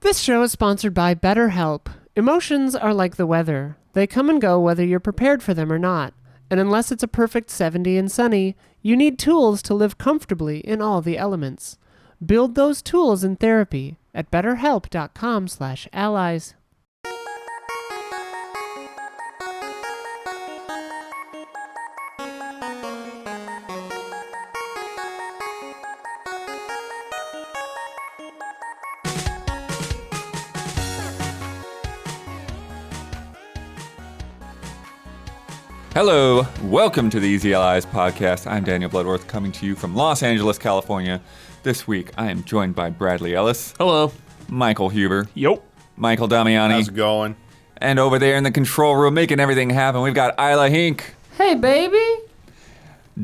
This show is sponsored by BetterHelp. Emotions are like the weather. They come and go whether you're prepared for them or not. And unless it's a perfect 70 and sunny, you need tools to live comfortably in all the elements. Build those tools in therapy at betterhelp.com/allies. Hello, welcome to the Easy Allies podcast. I'm Daniel Bloodworth, coming to you from Los Angeles, California. This week, I am joined by Bradley Ellis. Hello. Michael Huber. Yo. Michael Damiani. How's it going? And over there in the control room, making everything happen, we've got Isla Hink. Hey, baby!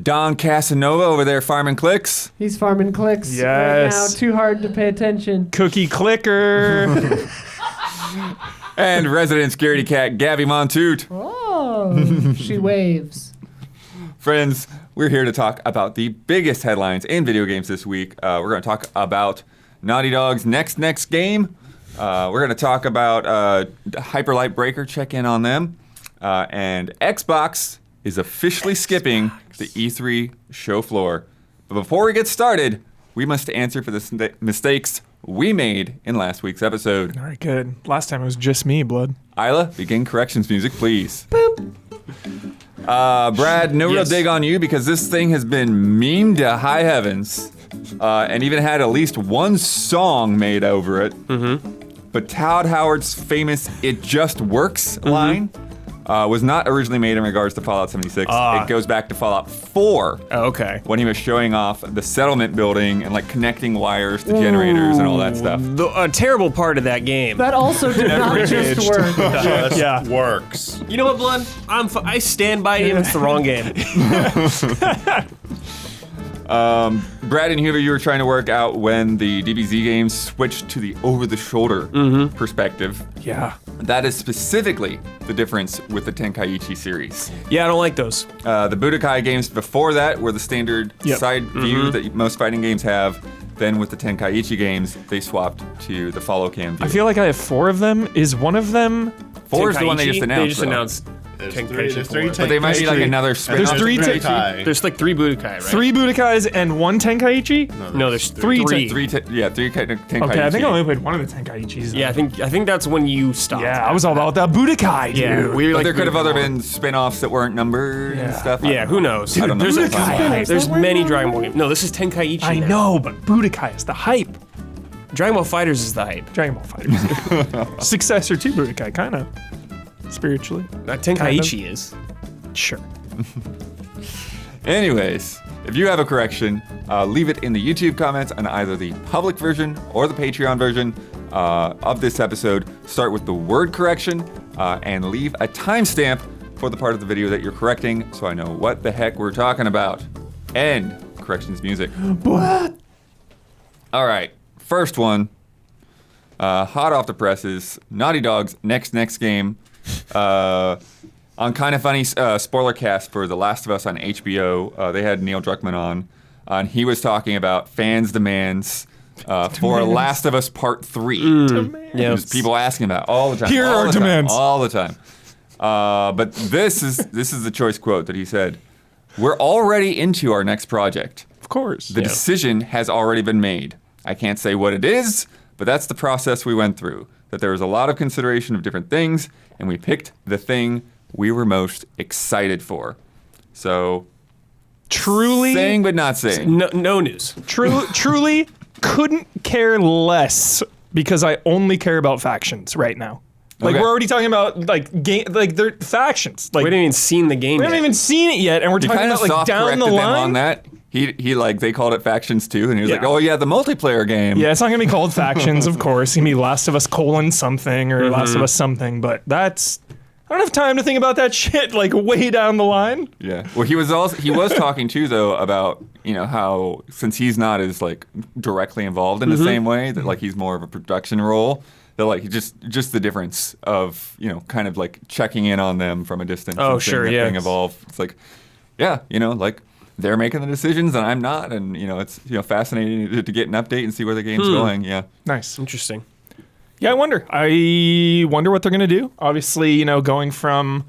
Don Casanova over there farming clicks. He's farming clicks Yes. right now. Too hard to pay attention. Cookie clicker. And resident scaredy cat, Gabby Montoot. Oh, she waves. Friends, we're here to talk about the biggest headlines in video games this week. We're going to talk about Naughty Dog's next game. We're going to talk about Hyper Light Breaker, check in on them. And Xbox is officially skipping the E3 show floor. But before we get started, we must answer for the mistakes we made in last week's episode. All right, good. Last time it was just me, Blood. Isla, begin corrections music, please. Boop. Brad, no real dig on you because this thing has been memed to high heavens and even had at least one song made over it. Mm-hmm. But Todd Howard's famous "It Just Works" line was not originally made in regards to Fallout 76. It goes back to Fallout 4. Oh, okay. When he was showing off the settlement building and like connecting wires to generators and all that stuff. A terrible part of that game. That also did not just work. Just works. You know what, Blood? I stand by him. It's the wrong game. Brad and Huber, you were trying to work out when the DBZ games switched to the over-the-shoulder perspective. Yeah. That is specifically the difference with the Tenkaichi series. Yeah, I don't like those. The Budokai games before that were the standard side view that most fighting games have. Then with the Tenkaichi games, they swapped to the follow cam view. I feel like I have 4 of them. Is one of them... 4 is the one they just announced. They just announced. There's Tenkaichi three But they might be like another spin-off. There's 3 Budokai. There's like 3 Budokai, right? 3 Budokais and 1 Tenkaichi? No, there's 3. 3. Three Tenkaichi. Okay, I think I only played one of the Tenkaichis. Yeah, I think that's when you stopped. Yeah, I was all about that Budokai, dude. Yeah, we were But like, there could have other been spin-offs that weren't numbered and stuff. Yeah, who knows? I don't know. There's, Budokai. there's many Dragon Ball games. No, this is Tenkaichi. I now. know, but Budokai is the hype. Dragon Ball Fighters is the hype. Dragon Ball Fighters. Successor to Budokai, kind of. Spiritually. Tenkaichi is. Sure. Anyways, if you have a correction, leave it in the YouTube comments on either the public version or the Patreon version of this episode. Start with the word correction and leave a timestamp for the part of the video that you're correcting so I know what the heck we're talking about. End corrections music. What? All right, first one. Hot off the presses, Naughty Dog's next game. On Kind of Funny spoiler cast for The Last of Us on HBO, they had Neil Druckmann on, and he was talking about fans' demands for Last of Us Part 3. Yeah, People asking about it all the time. Here all are the demands. Time, all the time. But this is the choice quote that he said. We're already into our next project. Of course. The decision has already been made. I can't say what it is, but that's the process we went through. That there was a lot of consideration of different things, and we picked the thing we were most excited for. So, Truly... saying but not saying. no news. Truly couldn't care less because I only care about factions right now. Like Okay. we're already talking about like game, like they're factions. Like We haven't even seen the game we yet. haven't even seen it yet, and we're He talking kind of about like soft down corrected the them line. on that. He like they called it Factions 2, and he was like, Yeah. oh yeah, the multiplayer game. Yeah, it's not gonna be called factions, of course. It's gonna be Last of Us : something or Last of Us something. But that's I don't have time to think about that shit like way down the line. Yeah. Well, he was talking too though about, you know, how since he's not as like directly involved in the same way, that like he's more of a production role, that like just the difference of, you know, kind of like checking in on them from a distance. Oh, and seeing sure, that yeah. thing evolve. It's like, yeah, you know, like they're making the decisions and I'm not, and you know, it's, you know, fascinating to get an update and see where the game's going. Yeah. Nice. Interesting. Yeah, I wonder what they're going to do. Obviously, you know, going from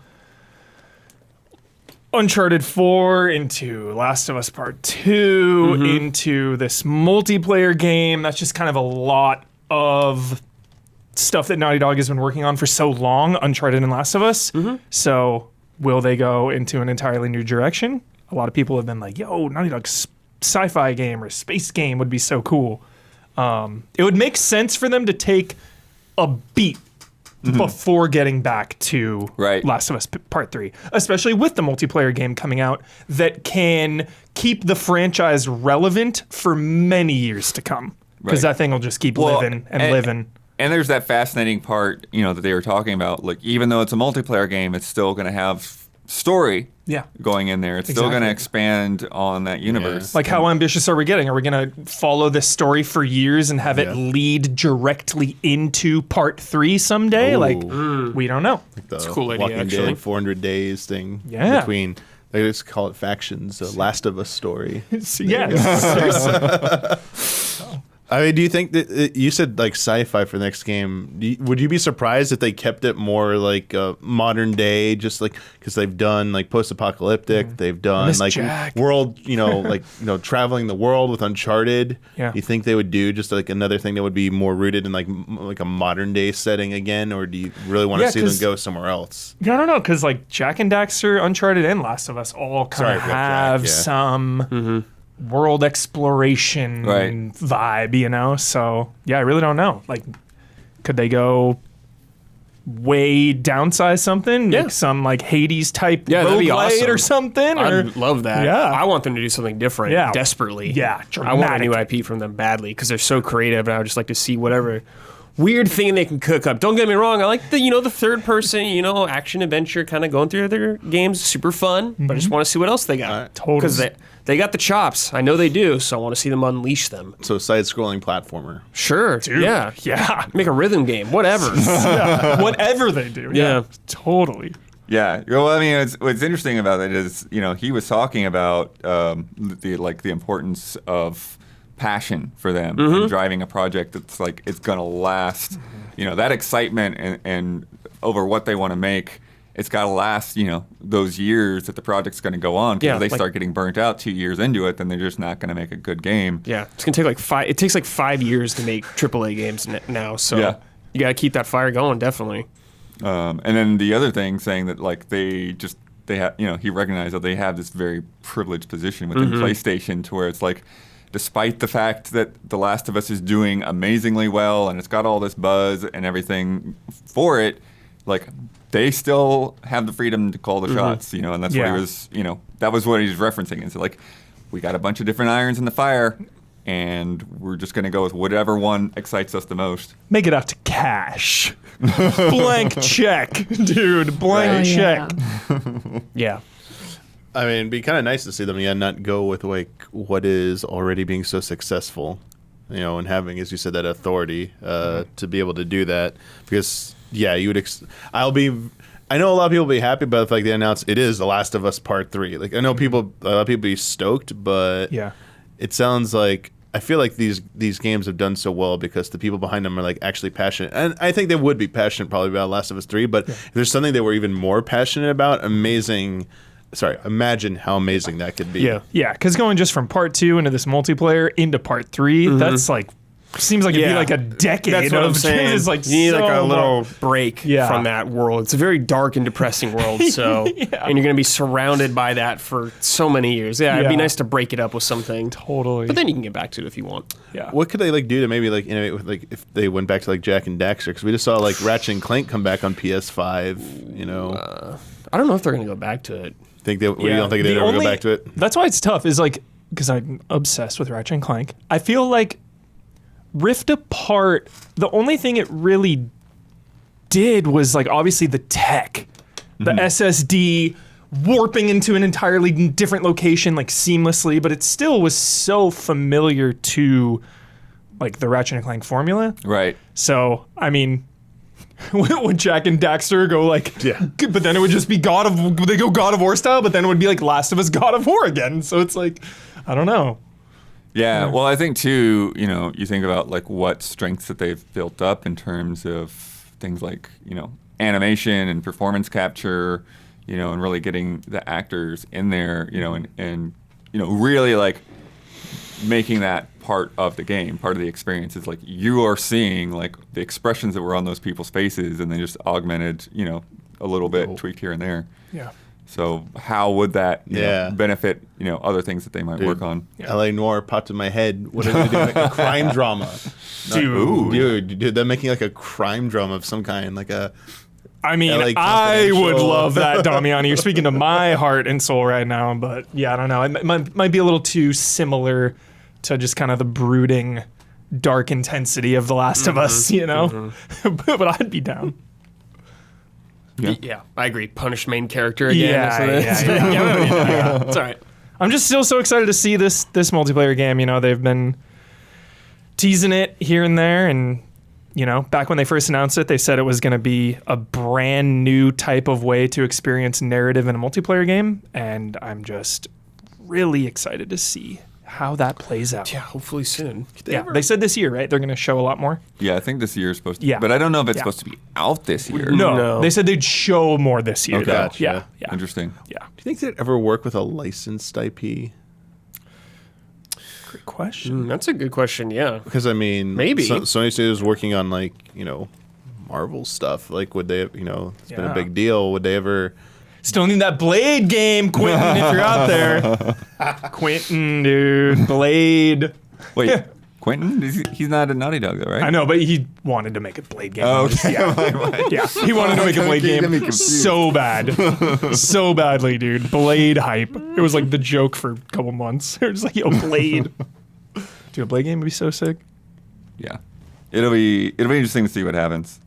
Uncharted 4 into Last of Us Part 2 into this multiplayer game. That's just kind of a lot of stuff that Naughty Dog has been working on for so long, Uncharted and Last of Us. So will they go into an entirely new direction? A lot of people have been like, yo, Naughty Dog's sci-fi game or space game would be so cool. It would make sense for them to take a beat before getting back to Last of Us Part 3, especially with the multiplayer game coming out that can keep the franchise relevant for many years to come. Because that thing will just keep living and living. And there's that fascinating part, you know, that they were talking about. Like, even though it's a multiplayer game, it's still going to have story going in there. It's still going to expand on that universe. Like, how ambitious are we getting? Are we going to follow this story for years and have it lead directly into Part 3 someday? Ooh. Like, we don't know. Like the It's a cool idea, Walking actually. Dead 400 days thing. Yeah. Between, they just call it factions, the Last of Us story. Seriously. I mean, do you think that you said like sci-fi for the next game? Would you be surprised if they kept it more like modern day, just like because they've done like post-apocalyptic, they've done Miss like Jack. world, like traveling the world with Uncharted. Yeah. You think they would do just like another thing that would be more rooted in like a modern day setting again, or do you really want to see them go somewhere else? Yeah, I don't know, because like Jack and Daxter, Uncharted, and Last of Us all kind of have some world exploration vibe, you know? So, yeah, I really don't know. Like, could they go way downsize something? Make some, like, Hades type that'd be roguelite awesome. or something? I'd love that. Yeah. I want them to do something different desperately. Yeah, I want a new IP from them badly because they're so creative, and I would just like to see whatever weird thing they can cook up. Don't get me wrong, I like the third person, action adventure kind of going through their games, super fun, but I just want to see what else they got. Totally. Because they got the chops. I know they do, so I want to see them unleash them. So side-scrolling platformer. Sure. Dude. Yeah. Yeah. Make a rhythm game, whatever. Whatever they do. Yeah. Totally. Yeah. Well, I mean, what's interesting about it is, he was talking about the importance of passion for them and driving a project that's like it's gonna last. That excitement and over what they want to make. It's got to last, those years that the project's going to go on. Because if they start getting burnt out 2 years into it, then they're just not going to make a good game. Yeah, it's going to take it takes 5 years to make AAA games now. So you got to keep that fire going, definitely. And then the other thing, saying that like they have, he recognized that they have this very privileged position within PlayStation, to where it's like, despite the fact that The Last of Us is doing amazingly well and it's got all this buzz and everything for it, like, they still have the freedom to call the shots, and that's what he was, that was what he was referencing. And so, like, we got a bunch of different irons in the fire, and we're just going to go with whatever one excites us the most. Make it out to cash. Blank check, dude. Blank check. Yeah. I mean, it'd be kind of nice to see them, not go with like what is already being so successful, and having, as you said, that authority to be able to do that. Because, you would. I know a lot of people will be happy, but if like they announce it is The Last of Us Part 3, like I know a lot of people be stoked, but it sounds like, I feel like these games have done so well because the people behind them are like actually passionate, and I think they would be passionate probably about Last of Us 3. But if there's something they were even more passionate about, imagine how amazing that could be. Yeah, because going just from Part 2 into this multiplayer into Part 3, that's like, seems like it'd be like a decade. That's what I'm saying. It's like, you need like a so little break from that world. It's a very dark and depressing world. So, and you're going to be surrounded by that for so many years. Yeah, it'd be nice to break it up with something. Totally. But then you can get back to it if you want. Yeah. What could they like do to maybe like innovate with, like, if they went back to like Jack and Daxter? Because we just saw like Ratchet and Clank come back on PS5. I don't know if they're going to go back to it. You don't think they'd ever go back to it? That's why it's tough. Is like, because I'm obsessed with Ratchet and Clank. I feel like Rift Apart, the only thing it really did was like obviously the tech, the SSD warping into an entirely different location like seamlessly, but it still was so familiar to like the Ratchet and Clank formula. Right. So, I mean, would Jack and Daxter go like, but then it would just be God of War style, but then it would be like Last of Us God of War again. So it's like, I don't know. Yeah, well, I think too, you think about like what strengths that they've built up in terms of things like, animation and performance capture, and really getting the actors in there, and really like making that part of the game, part of the experience is like you are seeing like the expressions that were on those people's faces and they just augmented, a little bit, tweaked here and there. Yeah. So how would that Yeah. benefit, other things that they might work on? LA Noire popped in my head. What if they do like a crime drama? Dude, they're making like a crime drama of some kind, like a. I mean, LA I would Confidential. love that, Damiani. You're speaking to my heart and soul right now, but yeah, I don't know. It might be a little too similar to just kind of the brooding, dark intensity of The Last of Us, but I'd be down. Yeah, I agree. Punish main character again. Yeah. It's all right. I'm just still so excited to see this multiplayer game. They've been teasing it here and there, and back when they first announced it, they said it was going to be a brand new type of way to experience narrative in a multiplayer game, and I'm just really excited to see how that plays out. Yeah, hopefully soon. They said this year, right? They're going to show a lot more. Yeah, I think this year is supposed to. Yeah. But I don't know if it's Yeah. supposed to be out this year. No, they said they'd show more this year. Okay. though. Gotcha. Yeah. Interesting. Yeah. Do you think they'd ever work with a licensed IP? Great question. That's a good question. Yeah. Because I mean, Maybe. Sony Studios working on like Marvel stuff. Like, would they? It's been Yeah. a big deal. Would they ever? Still need that Blade game, Quentin, if you're out there. Quentin, dude. Blade. Wait, Quentin? He's not a Naughty Dog, though, right? I know, but he wanted to make a Blade game. Oh, okay. Yeah, he wanted to make a Blade Get me game confused. so bad. So badly, dude. Blade hype. It was like the joke for a couple months. It was like, yo, Blade. Dude, a Blade game would be so sick. Yeah. It'll be interesting to see what happens.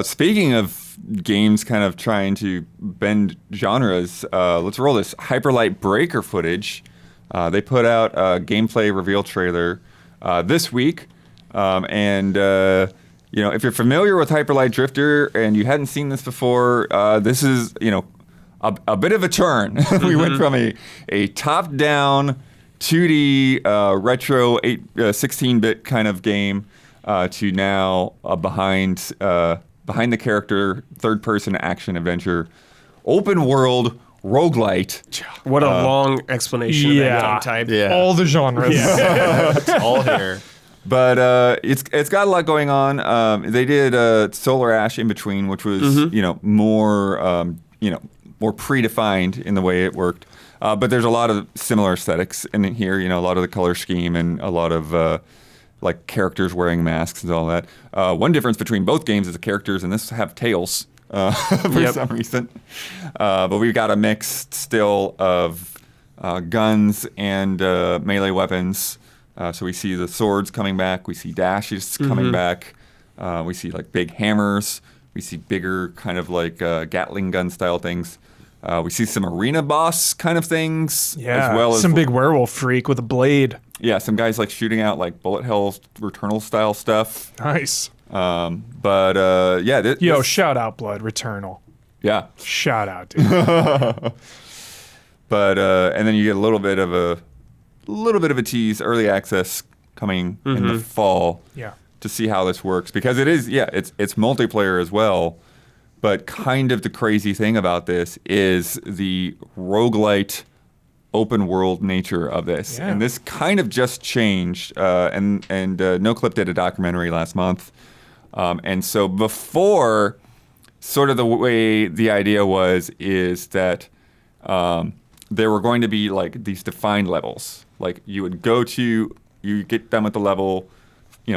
Speaking of games kind of trying to bend genres, let's roll this Hyperlight Breaker footage. They put out a gameplay reveal trailer this week. And if you're familiar with Hyperlight Drifter and you hadn't seen this before, this is, a bit of a turn. We went from a top-down 2D retro 16-bit kind of game to now a behind the character third-person action adventure, open world roguelite. What a long explanation of that game type. Yeah. All the genres. It's all here. But it's got a lot going on. They did Solar Ash in between, which was more more predefined in the way it worked. But there's a lot of similar aesthetics in here. A lot of the color scheme and a lot of like characters wearing masks and all that. One difference between both games is the characters in this have tails for some reason. But we've got a mix still of guns and melee weapons. So we see the swords coming back. We see dashes coming back. We see like big hammers. We see bigger kind of like Gatling gun style things. We see some arena boss kind of things, Yeah, as well as some big werewolf freak with a blade. Yeah, some guys like shooting out like bullet hell Returnal style stuff. Nice. This, Shout out Blood Returnal. yeah. Shout out, dude. But and then you get a little bit of a tease, early access coming in the fall. Yeah. To see how this works, because it's multiplayer as well. But kind of the crazy thing about this is the roguelite open world nature of this. Yeah. And this kind of just changed. And NoClip did a documentary last month. And so before, sort of the way the idea is that there were going to be like these defined levels. Like you get done with the level,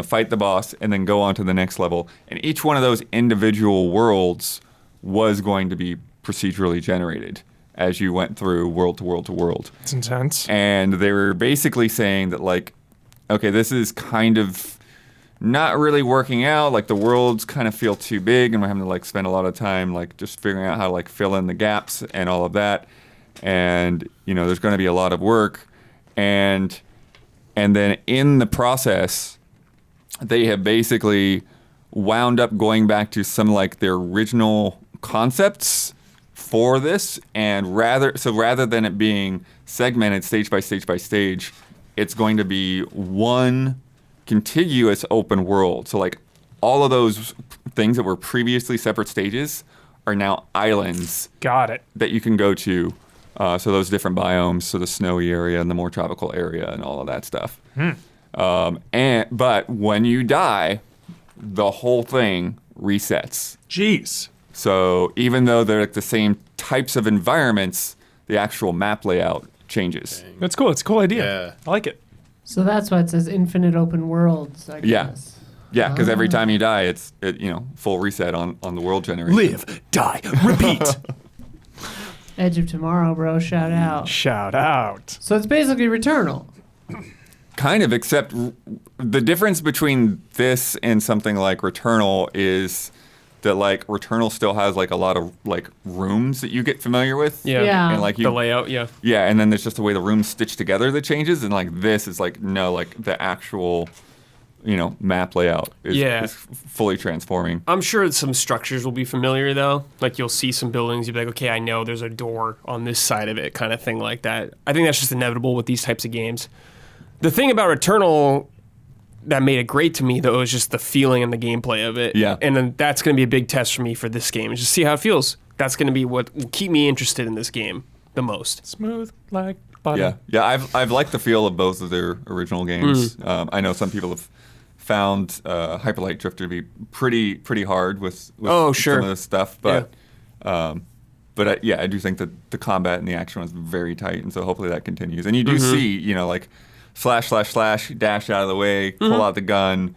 fight the boss, and then go on to the next level. And each one of those individual worlds was going to be procedurally generated as you went through world to world to world. It's intense. And they were basically saying that, like, okay, this is kind of not really working out. Like, the worlds kind of feel too big, and we're having to, like, spend a lot of time, like, just figuring out how to, like, fill in the gaps and all of that. And, there's going to be a lot of work. And then in the process, they have basically wound up going back to some like their original concepts for this, and rather than it being segmented stage by stage by stage, it's going to be one contiguous open world. So like all of those things that were previously separate stages are now islands Got it. that you can go to. So those different biomes, so the snowy area and the more tropical area and all of that stuff. But when you die, the whole thing resets. Jeez. So even though they're like the same types of environments, the actual map layout changes. That's cool. It's a cool idea. Yeah. I like it. So that's why it says infinite open worlds, I Yeah. guess. Yeah, because every time you die, it's full reset on the world generation. Live, die, repeat. Edge of Tomorrow, bro. Shout out. Shout out. So it's basically Returnal. Kind of, except the difference between this and something like Returnal is that like Returnal still has like a lot of like rooms that you get familiar with. Yeah. Yeah. And like The layout, yeah. yeah, and then there's just the way the rooms stitch together that changes, and like this is like no, like the actual, map layout is fully transforming. I'm sure some structures will be familiar though. Like you'll see some buildings, you'll be like, okay, I know there's a door on this side of it, kind of thing like that. I think that's just inevitable with these types of games. The thing about Returnal that made it great to me though is just the feeling and the gameplay of it. Yeah. And then that's going to be a big test for me for this game, is just see how it feels. That's going to be what will keep me interested in this game the most. Smooth like butter. Yeah. I've liked the feel of both of their original games. I know some people have found Hyper Light Drifter to be pretty hard with sure. some of this stuff, but I do think that the combat and the action was very tight, and so hopefully that continues. And you do see, like slash, dash out of the way, pull out the gun,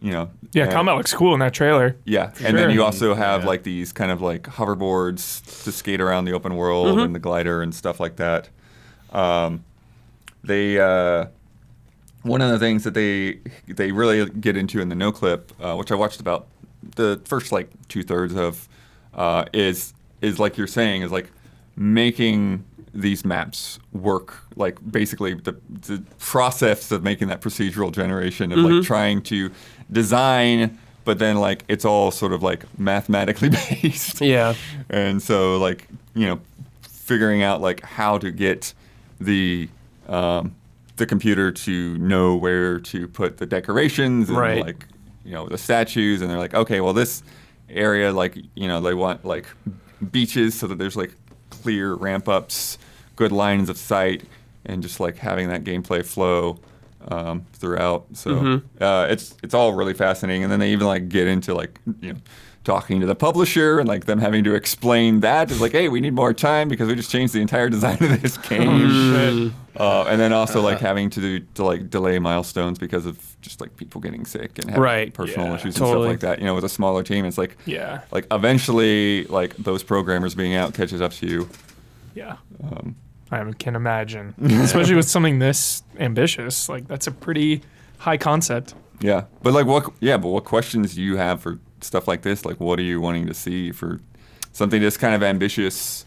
Yeah, and- combat looks cool in that trailer. Yeah, and sure. then you also have like these kind of like hoverboards to skate around the open world and the glider and stuff like that. One of the things that they really get into in the no clip, which I watched about the first like 2/3 of, is like you're saying, is like making these maps work, like basically the process of making that procedural generation of like trying to design, but then like it's all sort of like mathematically based. Yeah. And so like, figuring out like how to get the computer to know where to put the decorations and Right. like, the statues, and they're like, okay, well this area, like, they want like beaches so that there's like clear ramp ups, good lines of sight, and just like having that gameplay flow throughout. So it's all really fascinating. And then they even like get into like talking to the publisher and like them having to explain that. It's like, hey, we need more time because we just changed the entire design of this game. And then also like having to like delay milestones because of just like people getting sick and having personal issues and totally. stuff like that. With a smaller team, it's like Yeah. like eventually like those programmers being out catches up to you. Yeah. I can imagine. Especially with something this ambitious. Like, that's a pretty high concept. Yeah, but like what questions do you have for stuff like this? Like, what are you wanting to see for something that's kind of ambitious?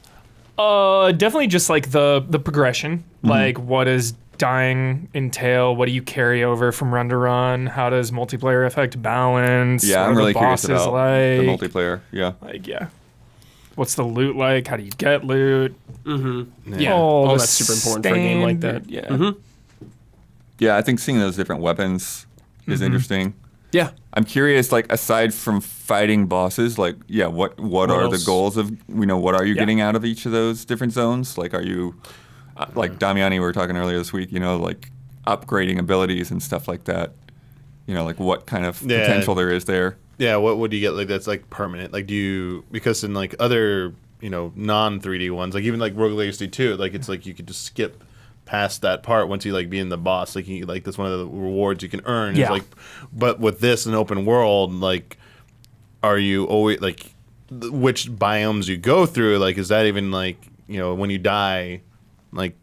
Definitely just like the progression. Like, what does dying entail? What do you carry over from run to run? How does multiplayer affect balance? Yeah, What I'm are really the curious bosses about like? the multiplayer. Yeah. Like, yeah. What's the loot like? How do you get loot? Yeah. All the that's super important for a game like that. standard- Yeah. Yeah, I think seeing those different weapons is interesting. Yeah. I'm curious, like, aside from fighting bosses, like, what are the else? goals of, what are you Yeah. getting out of each of those different zones? Like, are you, like Damiani, we were talking earlier this week, like upgrading abilities and stuff like that? Like what kind of potential there is there? Yeah, what would you get like that's like permanent? Like, do you, because in like other non 3D ones, like even like Rogue Legacy 2, like it's like you could just skip past that part once you like be in the boss. Like you, like that's one of the rewards you can earn. Yeah. Is like, but with this an open world, like, are you always like which biomes you go through? Like, is that even like when you die, like,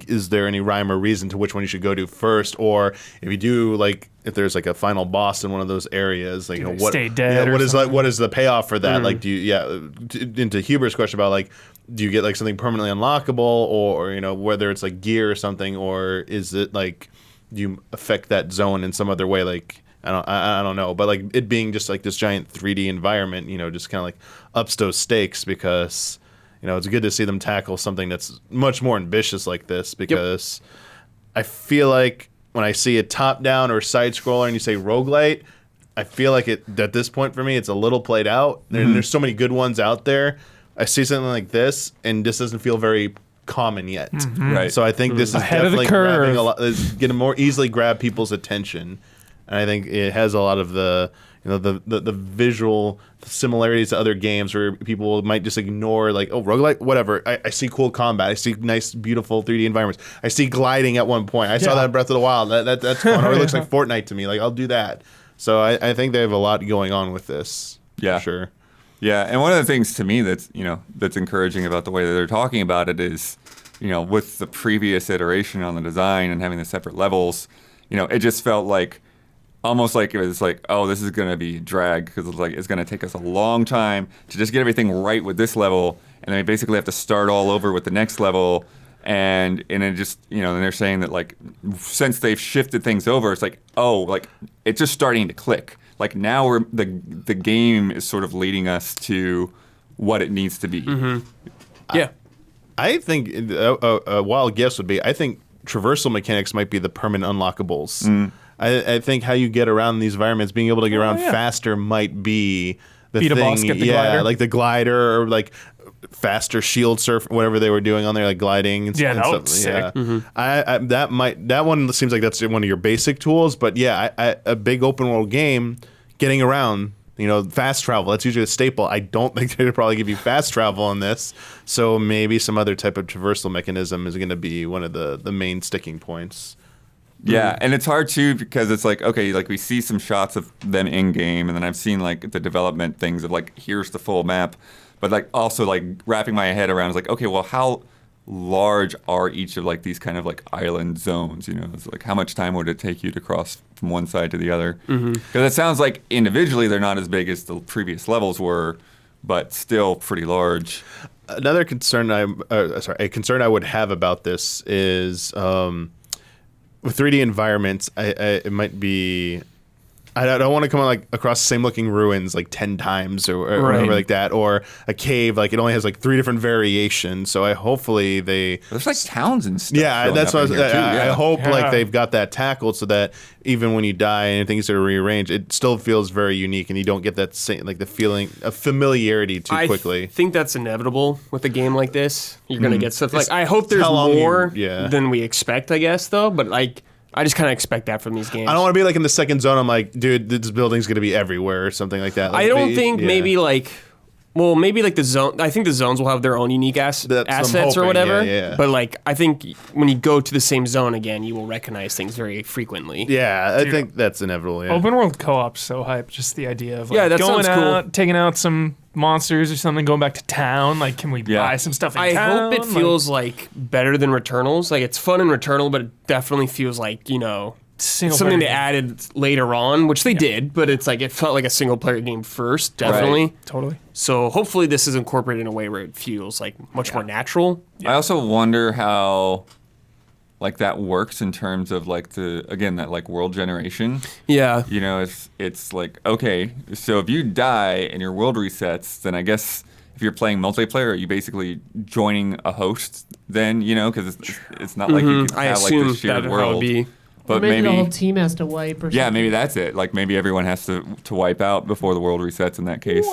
is there any rhyme or reason to which one you should go to first? Or if you do, like, if there's like a final boss in one of those areas, like, they what stay dead or what is something? like, what is the payoff for that? Like, do you, into Huber's question about like, do you get like something permanently unlockable, or whether it's like gear or something, or is it like, do you affect that zone in some other way? Like, I don't know, but like it being just like this giant 3D environment, just kind of like ups those stakes, because it's good to see them tackle something that's much more ambitious like this, because I feel like when I see a top-down or side-scroller and you say roguelite, I feel like at this point for me, it's a little played out. There's so many good ones out there. I see something like this, and this doesn't feel very common yet. Right. So I think this is Ahead of the definitely curve. grabbing a lot. It's going to more easily grab people's attention, and I think it has a lot of the the visual similarities to other games where people might just ignore, like, oh, roguelike, whatever. I see cool combat. I see nice, beautiful 3D environments. I see gliding at one point. I saw that in Breath of the Wild. That's fun. Or it looks like Fortnite to me. Like, I'll do that. So I think they have a lot going on with this. Yeah. For sure. Yeah, and one of the things to me that's that's encouraging about the way that they're talking about it is, with the previous iteration on the design and having the separate levels, it just felt like almost like it was like, oh, this is going to be drag because it's going to take us a long time to just get everything right with this level, and then we basically have to start all over with the next level. And it just, and they're saying that, like, since they've shifted things over, it's like, oh, like, it's just starting to click. Like, now the game is sort of leading us to what it needs to be. Yeah. I think a wild guess would be, I think traversal mechanics might be the permanent unlockables. I think how you get around these environments, being able to get around faster might be the Beat a thing. boss, get the glider. Like the glider, or like faster shield surf, whatever they were doing on there, like gliding. And, Yeah, and that stuff. looks sick. That one seems like that's one of your basic tools. But yeah, a big open world game, getting around. Fast travel, that's usually a staple. I don't think they'd probably give you fast travel in this. So maybe some other type of traversal mechanism is going to be one of the main sticking points. Yeah, and it's hard too because it's like, okay, like we see some shots of them in game, and then I've seen like the development things of like, here's the full map, but like also like wrapping my head around is like, okay, well, how large are each of like these kind of like island zones? It's like, how much time would it take you to cross from one side to the other? Because it sounds like individually they're not as big as the previous levels were, but still pretty large. Another concern a concern I would have about this is with 3D environments, it might be. I don't want to come on like across the same looking ruins like 10 times or whatever like that, or a cave like it only has like 3 different variations. So hopefully There's like towns and stuff. Yeah, that's what I hope Yeah. like they've got that tackled so that even when you die and things are rearranged, it still feels very unique and you don't get that same, like the feeling of familiarity too quickly. I think that's inevitable with a game like this. You're gonna get stuff like, I hope there's how long more yeah. than we expect, I guess, though. But like, I just kind of expect that from these games. I don't want to be like in the second zone. I'm like, dude, this building's gonna be everywhere or something like that. Like, I don't think yeah. maybe like. Well, maybe like the zone. I think the zones will have their own unique That's what I'm assets or hoping, whatever. yeah. But like, I think when you go to the same zone again, you will recognize things very frequently. Yeah, I think that's inevitable. Yeah. Open world co-op's so hype. Just the idea of like Yeah, that going sounds cool. out, taking out some monsters or something, going back to town. Like, can we buy some stuff in I town? hope it feels like better than Returnals. Like, it's fun in Returnal, but it definitely feels like, Single something they player game. added later on, which they did, but it's like it felt like a single player game first, definitely. Right. Totally. So hopefully this is incorporated in a way where it feels like much more natural. I also wonder how like that works in terms of like that like world generation. Yeah. It's like, okay, so if you die and your world resets, then I guess if you're playing multiplayer, are you basically joining a host then, because it's not like you can I have like assume this shared that world. would be. But Or maybe the whole team has to wipe or something. yeah, maybe that's it. Like maybe everyone has to wipe out before the world resets in that case.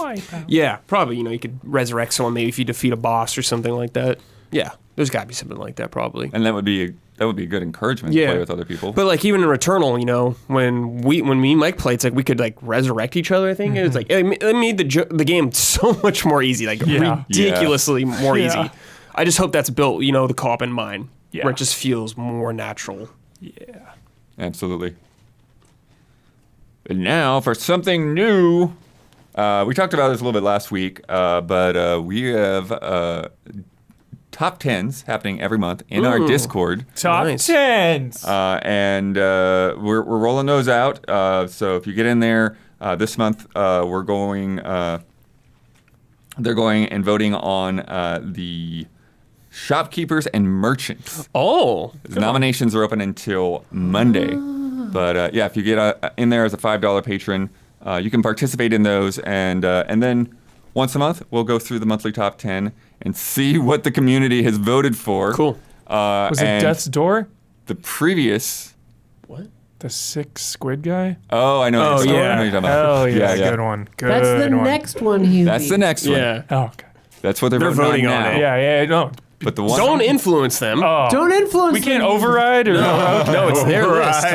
Yeah, probably. You could resurrect someone maybe if you defeat a boss or something like that. Yeah, there's got to be something like that probably. And that would be a good encouragement to play with other people. But like even in Returnal, when me and Mike played, it's like we could like resurrect each other. I think it's like it made the game so much more easy, like ridiculously more Yeah. easy. I just hope that's built, the co-op in mind, Yeah. where it just feels more natural. Yeah. Absolutely. And now for something new. We talked about this a little bit last week, but we have top 10s happening every month in our Discord. Top Nice. 10s. And we're rolling those out. So if you get in there this month, we're going. They're going and voting on the shopkeepers and merchants. Oh, The nominations are open until Monday. But if you get in there as a $5 patron, you can participate in those. And then once a month, we'll go through the monthly top 10 and see what the community has voted for. cool. Was it Death's Door? the previous. What? The 6 squid guy? Oh, I know. Oh, what you're yeah. talking about. Hell yeah, good one. Good That's the one. next one, Hugh. That's the next one. Yeah. Oh, okay. That's what they're They're voting on on now. it. Yeah, no. But the one. Don't influence them. Oh. Don't influence. We can't them. override? Or, No, it's their list.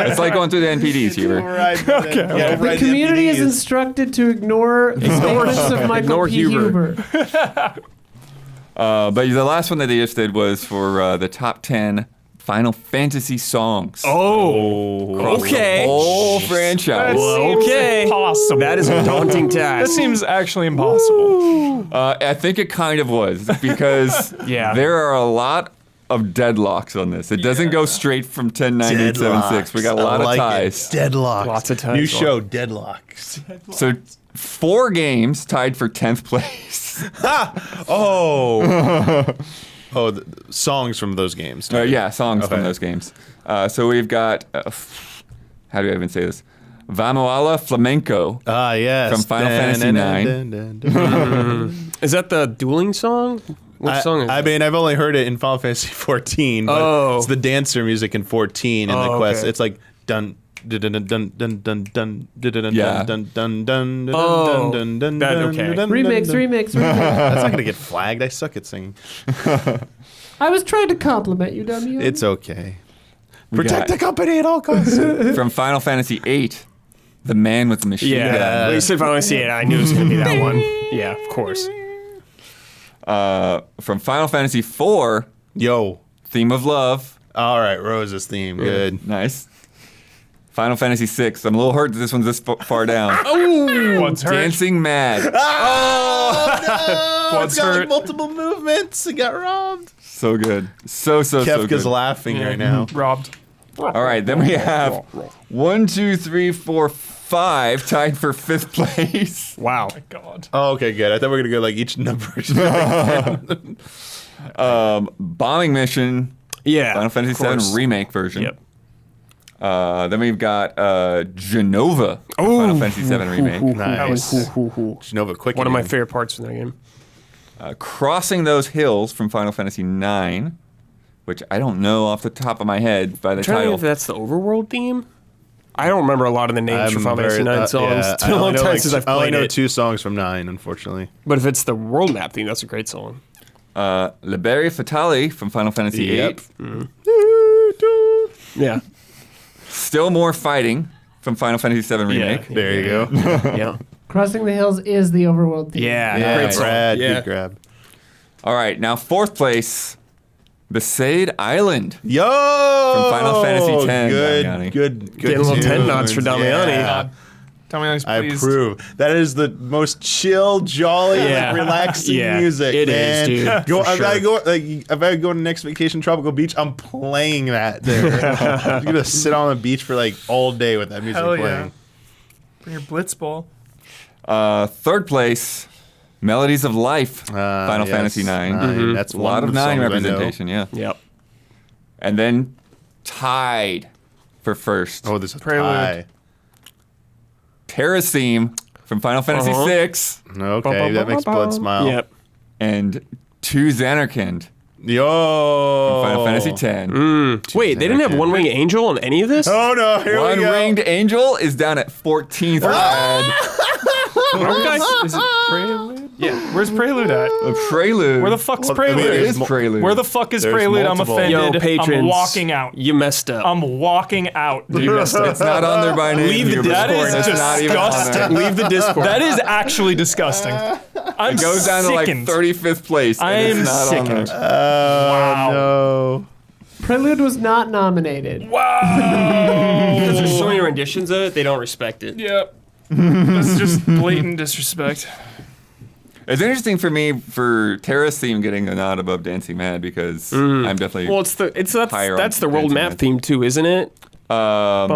It's like going through the NPDs here. The community is instructed to ignore statements of Michael Ignore P. Huber. But the last one that they just did was for the top 10 Final Fantasy songs. Oh, okay. Whole franchise. Well, okay. Impossible. That is a daunting That task. seems actually impossible. I think it kind of was because Yeah. there are a lot of deadlocks on this. It doesn't go straight from 10, 9, 8, 7, 6. We got a lot of ties. Deadlocks. Lots of ties. New show, Deadlocks. So 4 games tied for 10th place. Oh. Oh, the songs from those games. Yeah, songs from Okay. those games. So we've got, how do I even say this? Vamoala Flamenco. Ah, yes. From Final Fantasy IX. Is that the dueling song? What song is I that? mean, I've only heard it in Final Fantasy 14, but Oh. it's the dancer music in 14 in the Oh, quest. okay. It's like dun dun dun dun dun dun dun dun Yeah. dun dun dun Oh, dun dun that- dun okay. dun Remix, dun. remix, remix. That's not gonna get flagged. I suck at singing. I was trying to compliment you, dummy. It's okay. We Protect got- the company at all costs. From Final Fantasy VIII, The Man with the Machine Yeah. Gun. When you said Final Fantasy 8, I knew it was going to be that one. Yeah, of course. From Final Fantasy IV, Yo. Theme of Love. All right, Rose's theme. Good. Nice. Final Fantasy VI. I'm a little hurt that this one's this far down. What's hurt? Dancing Mad. Oh, What's it's got like hurt? multiple movements. It got robbed. So good. So Kefka's good. laughing right now. Robbed. All right, then we have 1, 2, 3, 4, 5 tied for 5th place. Wow. God. Oh, okay, good. I thought we were gonna go like each number. Bombing Mission, Yeah. Final Fantasy of course. VII Remake version. Yep. Then we've got Genova, Final Fantasy VII Remake. Nice. One Genova quick. of my favorite parts from that game. Crossing Those Hills from Final Fantasy IX, which I don't know off the top of my head by the I'm trying to title. think if that's the overworld theme. I don't remember a lot of the names for Final Fantasy 9 songs. It's been a long time since I've I only played know it. 2 songs from 9, unfortunately. But if it's the world map theme, that's a great song. Liberi Fatali from Final Fantasy Yep. VIII. Yeah. Still More Fighting from Final Fantasy VII Remake. There you go. Yeah. Crossing the Hills is the overworld theme. Yeah. Yeah, Great song. Brad, Yeah. good grab. All right, now 4th place, Besaid Island. Yo! From Final Fantasy X, Damiani. Good Getting little 10 nods for tunes. Damiani. Yeah. Tell me, I please. approve. That is the most chill, jolly, Yeah. like, relaxing Yeah, music. it is, man. dude, Go, for if I sure. go, like, if I go to next vacation, tropical beach, I'm playing that there. I'm gonna sit on the beach for like all day with that music Hell yeah. playing. Bring your Blitzball. 3rd place, Melodies of Life, Final Yes. Fantasy IX. Nine. That's A lot one of 9 song I know. representation, yeah. Yep. And then tied for 1st, Oh, there's a Prelude. tie. Terra's Theme from Final Fantasy Uh-huh. VI, Okay, that makes blood smile. Yep. and To Xanarkand Yo. from Final Fantasy X. Wait, they didn't have One Wing Angel on any of this? Oh no! Here we One go. Ringed Angel is down at 14th. Brad. Okay. Is it Prelude? Yeah. Where's Prelude at? A Prelude. Where the fuck's Well, I mean, Prelude? It is Prelude. Where the fuck is There's Prelude? I'm multiple. offended. Yo, patrons. I'm walking out. You messed up. I'm walking out. You messed up. It's not on there by name. Leave the Hubert. That is It's not even on there. disgusting. Leave the Discord. That is actually disgusting. I'm It goes down to like sickened. 35th place. I and am it's not on sickened. there. Wow. No. Prelude was not nominated. Because there's so many renditions of it, they don't respect it. Yep. That's just blatant disrespect. It's interesting for me for Terra's Theme getting a nod above Dancing Mad because I'm definitely Well, that's Higher on the world Dancing map Man. theme too, isn't it? yeah,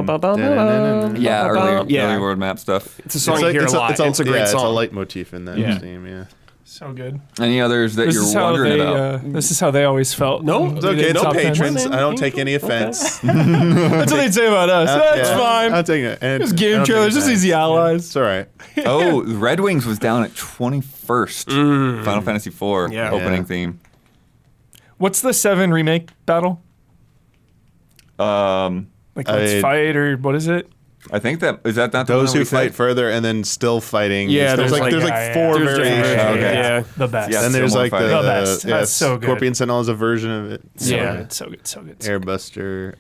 early world map stuff. It's a song you hear a lot. It's a great yeah, song. It's a leitmotif in that Yeah. theme. Yeah. So good. Any others that This you're is how wondering they. about? This is how they always felt. No, It's okay. Top No 10. patrons. I don't take any offense. That's what they'd say about us. That's Yeah. fine. I'll take it. And It's I game don't take trailers. Just offense. easy allies. It's all right. Oh, Red Wings was down at 21st. Final Fantasy IV Yeah. opening Yeah. theme. What's the 7 remake battle? Like let's fight or what is it? I think that is that not the Those one that who we fight said? further and then still fighting. Yeah, there's there's like like- four There's variations. Okay. Yeah. The best. Yeah. Then there's Still like more the fighting. best. That's so good. Scorpion Sentinel is a version of it. So Yeah. good, so good, so good. Airbuster.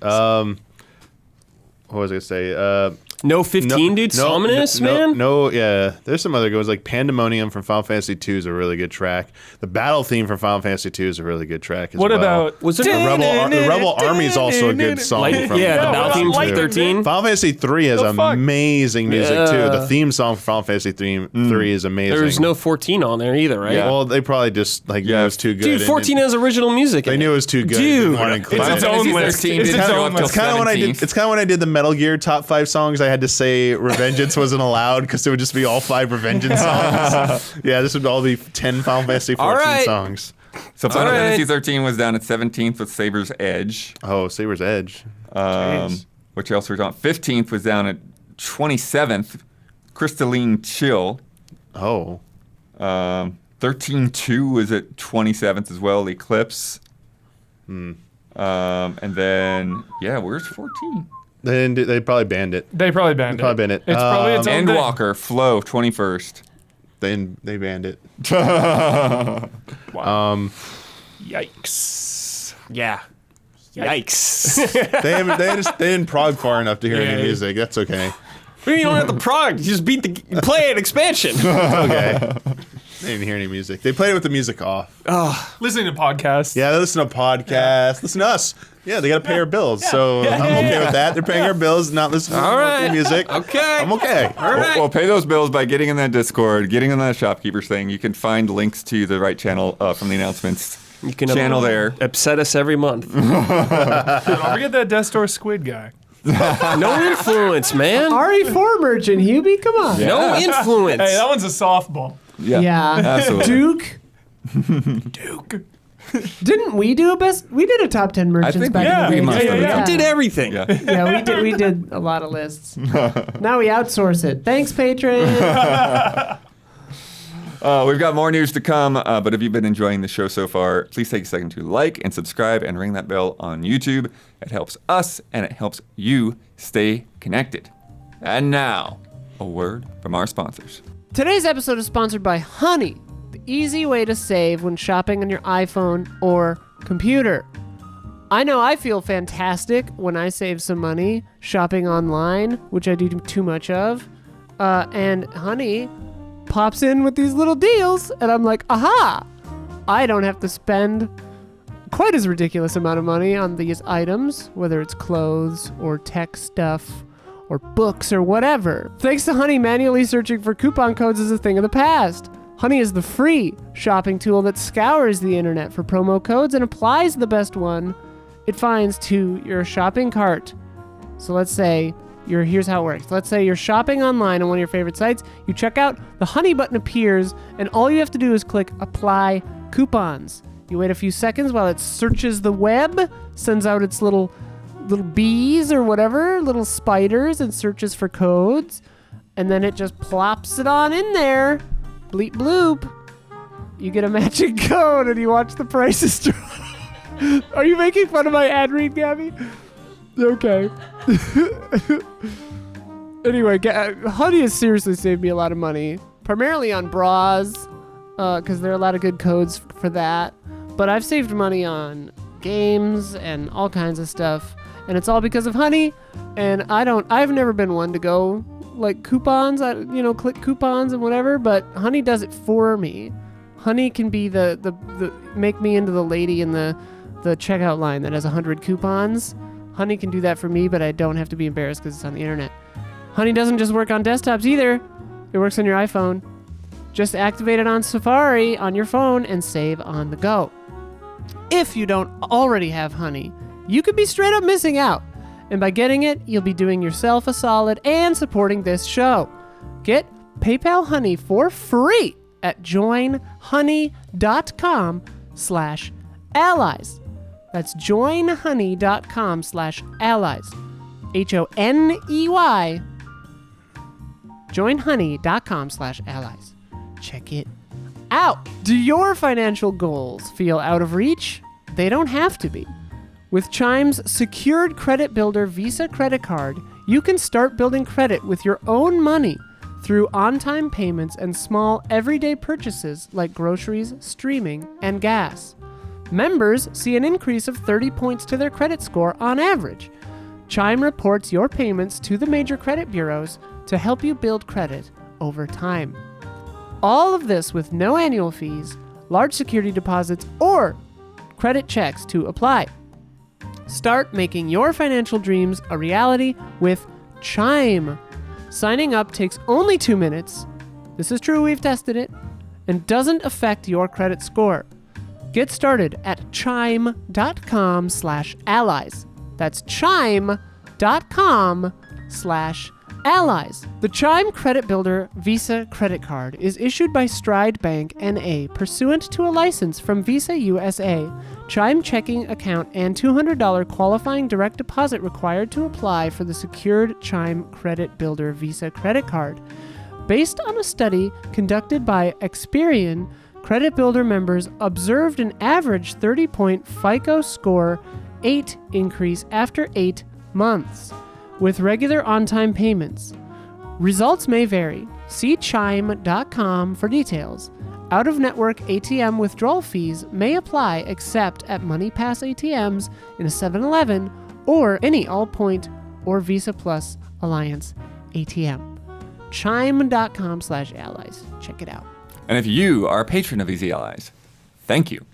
What was I gonna say? No 15, dude. Ominous, man. No, yeah. There's some other goes like Pandemonium from Final Fantasy 2 is a really good track. The battle theme from Final Fantasy 2 is a really good track. As What well. about Was it the Rebel Army is also a good song. Like, from yeah, the No, battle what theme about from Light 13. Final Fantasy 3 has The fuck? amazing music Yeah. too. The theme song for Final Fantasy 3 is amazing. There's no 14 on there either, right? Yeah. Well, they probably just like knew Yeah. it was too good. Dude, and 14 has original music. They in knew it it. was too good. Dude. Didn't want to include It's it. its own Fantasy list. 13 It's didn't its show own up till list. It's kind of when I 17th. did. It's kind of when I did the Metal Gear top 5 songs. I had to say Revengeance wasn't allowed because it would just be all 5 Revengeance songs. Yeah, this would all be 10 Final Fantasy 14 right. songs. So Final All right. Fantasy 13 was down at 17th with Saber's Edge. Oh, Saber's Edge. Jeez. Which else was on? 15th was down at 27th, Crystalline Chill. Oh, 13-2 was at 27th as well, Eclipse. And then, yeah, where's 14? they probably banned it. They probably banned it. Probably banned it. It's probably its own thing. Endwalker, Flow, 21st. They banned it. Yikes. Yeah. Yikes. They didn't prog far enough to hear any music. That's okay. You don't have to prog. You just play an expansion. Okay. They didn't hear any music. They played it with the music off. Listening to podcasts. Yeah, they listen to podcasts. Listen to us. Yeah, they got to pay our bills. So I'm okay with that. They're paying our bills, not listening All right. to music. Okay. I'm okay. All right. Well, pay those bills by getting in that Discord, getting in that Shopkeepers thing. You can find links to the right channel from the announcements You can channel there. upset us every month. Don't forget that Death Store Squid guy. No influence, man. RE4 merchant, Hubie, come on. No influence. Hey, that one's a softball. Yeah, Yeah. absolutely. Duke. Didn't we do we did a top 10 merchants think back yeah, in the day. we must have. You did everything. Yeah. Yeah, we did a lot of lists. Now we outsource it. Thanks, patron. We've got more news to come, but if you've been enjoying the show so far, please take a second to like and subscribe and ring that bell on YouTube. It helps us and it helps you stay connected. And now, a word from our sponsors. Today's episode is sponsored by Honey, the easy way to save when shopping on your iPhone or computer. I know I feel fantastic when I save some money shopping online, which I do too much of. And Honey pops in with these little deals, and I'm like, aha! I don't have to spend quite as ridiculous amount of money on these items, whether it's clothes or tech stuff or books or whatever. Thanks to Honey, manually searching for coupon codes is a thing of the past. Honey is the free shopping tool that scours the internet for promo codes and applies the best one it finds to your shopping cart. So let's say here's how it works. Let's say you're shopping online on one of your favorite sites, you check out, the Honey button appears, and all you have to do is click apply coupons. You wait a few seconds while it searches the web, sends out its little bees or whatever, little spiders, and searches for codes, and then it just plops it on in there. Bleep bloop. You get a matching code and you watch the prices drop. Are you making fun of my ad read, Gabby? Okay. Anyway, Honey has seriously saved me a lot of money, primarily on bras, because there are a lot of good codes for that. But I've saved money on games and all kinds of stuff, and it's all because of Honey. And I've never been one to go like coupons, click coupons and whatever, but Honey does it for me. Honey can be the make me into the lady in the checkout line that has 100 coupons. Honey can do that for me, but I don't have to be embarrassed because it's on the internet. Honey doesn't just work on desktops either. It works on your iPhone. Just activate it on Safari on your phone and save on the go. If you don't already have Honey, you could be straight up missing out. And by getting it, you'll be doing yourself a solid and supporting this show. Get PayPal Honey for free at joinhoney.com/allies. That's joinhoney.com/allies. HONEY. Joinhoney.com/allies. Check it out. Do your financial goals feel out of reach? They don't have to be. With Chime's secured credit builder Visa credit card, you can start building credit with your own money through on-time payments and small everyday purchases like groceries, streaming, and gas. Members see an increase of 30 points to their credit score on average. Chime reports your payments to the major credit bureaus to help you build credit over time. All of this with no annual fees, large security deposits, or credit checks to apply. Start making your financial dreams a reality with Chime. Signing up takes only 2 minutes. This is true, we've tested it, and doesn't affect your credit score. Get started at chime.com/allies. That's chime.com/allies. The Chime Credit Builder Visa Credit Card is issued by Stride Bank N.A. pursuant to a license from Visa USA. Chime checking account and $200 qualifying direct deposit required to apply for the secured Chime Credit Builder Visa Credit Card. Based on a study conducted by Experian, Credit Builder members observed an average 30-point FICO score 8 increase after 8 months, with regular on-time payments. Results may vary. See chime.com for details. Out-of-network ATM withdrawal fees may apply except at MoneyPass ATMs in a 7-Eleven or any Allpoint or Visa Plus Alliance ATM. Chime.com/allies. Check it out. And if you are a patron of Easy Allies, thank you.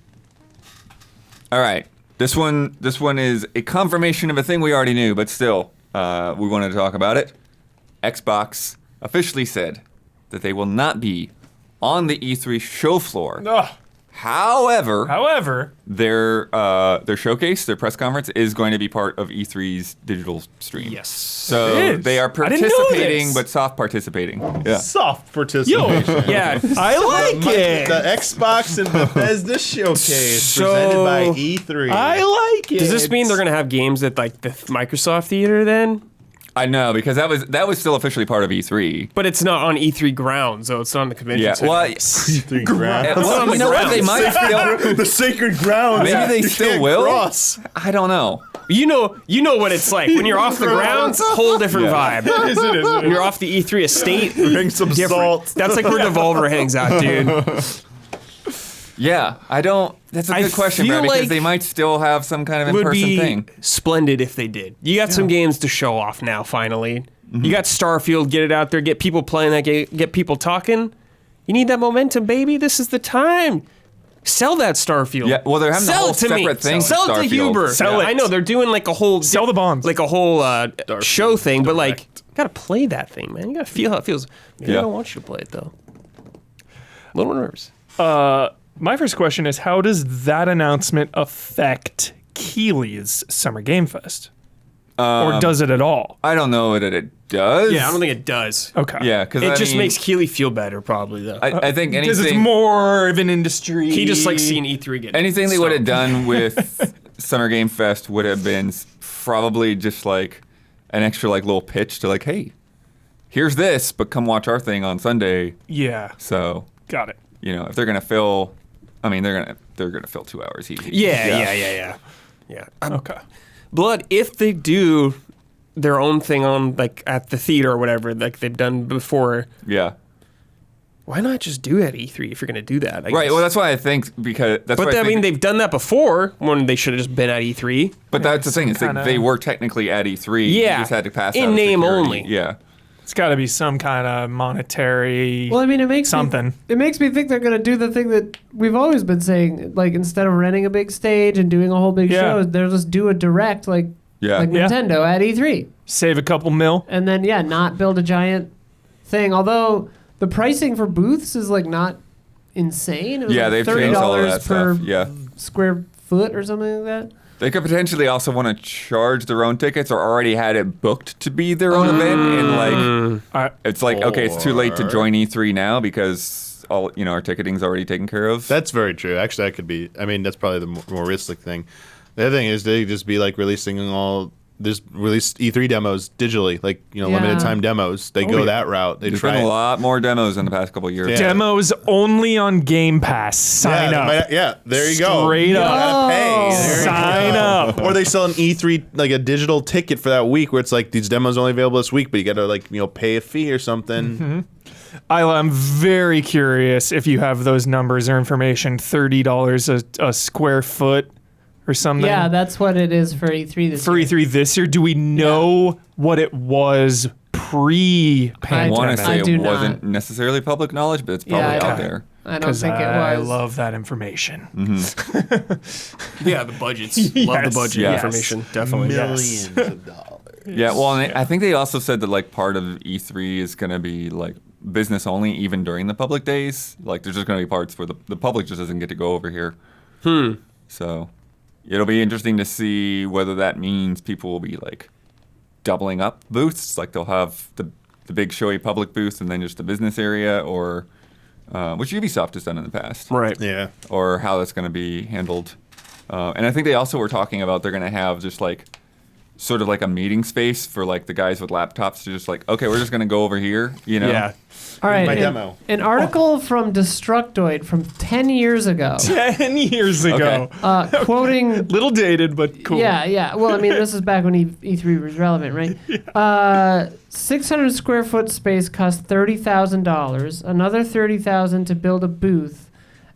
All right. This one is a confirmation of a thing we already knew, but still, we wanted to talk about it. Xbox officially said that they will not be on the E3 show floor. Ugh. However, their showcase, their press conference, is going to be part of E3's digital stream. Yes. So It is. they are I didn't know participating, this. but soft participating. Yeah. Soft participation. Yeah, I like it. The Xbox and Bethesda showcase So- presented by E3. I like it. Does this mean they're gonna have games at like the Microsoft Theater then? I know, because that was still officially part of E3. But it's not on E3 grounds, though. It's not on the convention Yeah. center. Well, E3 ground. well, you know what? They might still. The sacred ground. Maybe they You still can't will. cross. I don't know. You know what it's like when you're off the ground. It's a whole different vibe. It is. When you're off the E3 estate, Bring some different. salt. That's like where Devolver hangs out, dude. Yeah, I don't. That's a I good question, feel bro, because like they might still have some kind of Would in-person be thing. splendid if they did. You got some games to show off now. Finally, you got Starfield. Get it out there. Get people playing that game. Get people talking. You need that momentum, baby. This is the time. Sell that Starfield. Yeah, well, they're having a Sell whole it to me. separate thing. Sell it to Starfield. Huber. Sell it. I know they're doing like a whole Sell the bonds. like a whole show thing, but like Direct. gotta play that thing, man. You gotta feel how it feels. Maybe Yeah. I don't want you to play it though. A little nervous. My first question is, how does that announcement affect Keighley's Summer Game Fest? Or does it at all? I don't know that it does. Yeah, I don't think it does. Okay. Yeah, because It just makes Keighley feel better, probably though. I think Because it's anything. more of an industry. He just likes seeing E3 get Anything they would have stumped. done with Summer Game Fest would have been probably just like an extra like little pitch to like, hey, here's this, but come watch our thing on Sunday. Yeah. So Got it. if they're gonna fill, I mean they're gonna fill 2 hours easy. Yeah. Okay. Blood, if they do their own thing on like at the theater or whatever, like they've done before, Yeah. why not just do it at E3 if you're gonna do that? I Right. guess. Well, that's why I think because that's. But why I mean, think, they've done that before when they should have just been at E3. But that's the thing. It's like kinda- they were technically at E3. You Yeah. just had to pass In out of name security. only. Yeah. It's got to be some kind of monetary. Well, I mean, it makes Something. it makes me think they're gonna do the thing that we've always been saying. Like instead of renting a big stage and doing a whole big Yeah. show, they'll just do a direct like Yeah. Yeah. Nintendo at E3, Save a couple mil. and then not build a giant thing. Although the pricing for booths is like not insane. It was Yeah, like they've $30 changed all of that per stuff. Yeah. square foot or something like that. They could potentially also want to charge their own tickets or already had it booked to be their own event. And like, it's like, okay, it's too late to Or- join E3 now because all, our ticketing's already taken care of. That's very true. Actually, that could be. I mean, that's probably the more realistic thing. The other thing is they just be like releasing all there's released E3 demos digitally, like limited time demos. They go that route. They There's try been a it. lot more demos in the past couple of years. Yeah. Demos only on Game Pass. Sign up. There you go. Straight You up. gotta pay. There you Sign go. up. Or they sell an E3 like a digital ticket for that week, where it's like these demos only available this week, but you gotta pay a fee or something. Isla, I'm very curious if you have those numbers or information. $30 a square foot or something. Yeah, that's what it is for E3 this for year. E3 this year. Do we know what it was I pre-pandemic? want to say I do it wasn't not. necessarily public knowledge, but it's probably Yeah, out okay. there. I don't Because think it I was. love that information. Yeah, the budgets. Love the Yes, budget yes. information. Definitely. Yes. Millions of dollars. Yeah, well, and I think they also said that like part of E3 is going to be like business only, even during the public days. Like there's just going to be parts where the public just doesn't get to go over here. So it'll be interesting to see whether that means people will be like doubling up booths, like they'll have the big showy public booth and then just the business area, or which Ubisoft has done in the past, Right. Yeah. or how that's going to be handled. And I think they also were talking about they're going to have just like sort of like a meeting space for like the guys with laptops to just like, okay, we're just going to go over here, Yeah. All right, My an- demo. An article from Destructoid from 10 years ago, 10 years ago. quoting. Little dated, but cool. Yeah. Well, I mean, this is back when E3 was relevant, right? 600 square foot space cost $30,000. Another $30,000 to build a booth,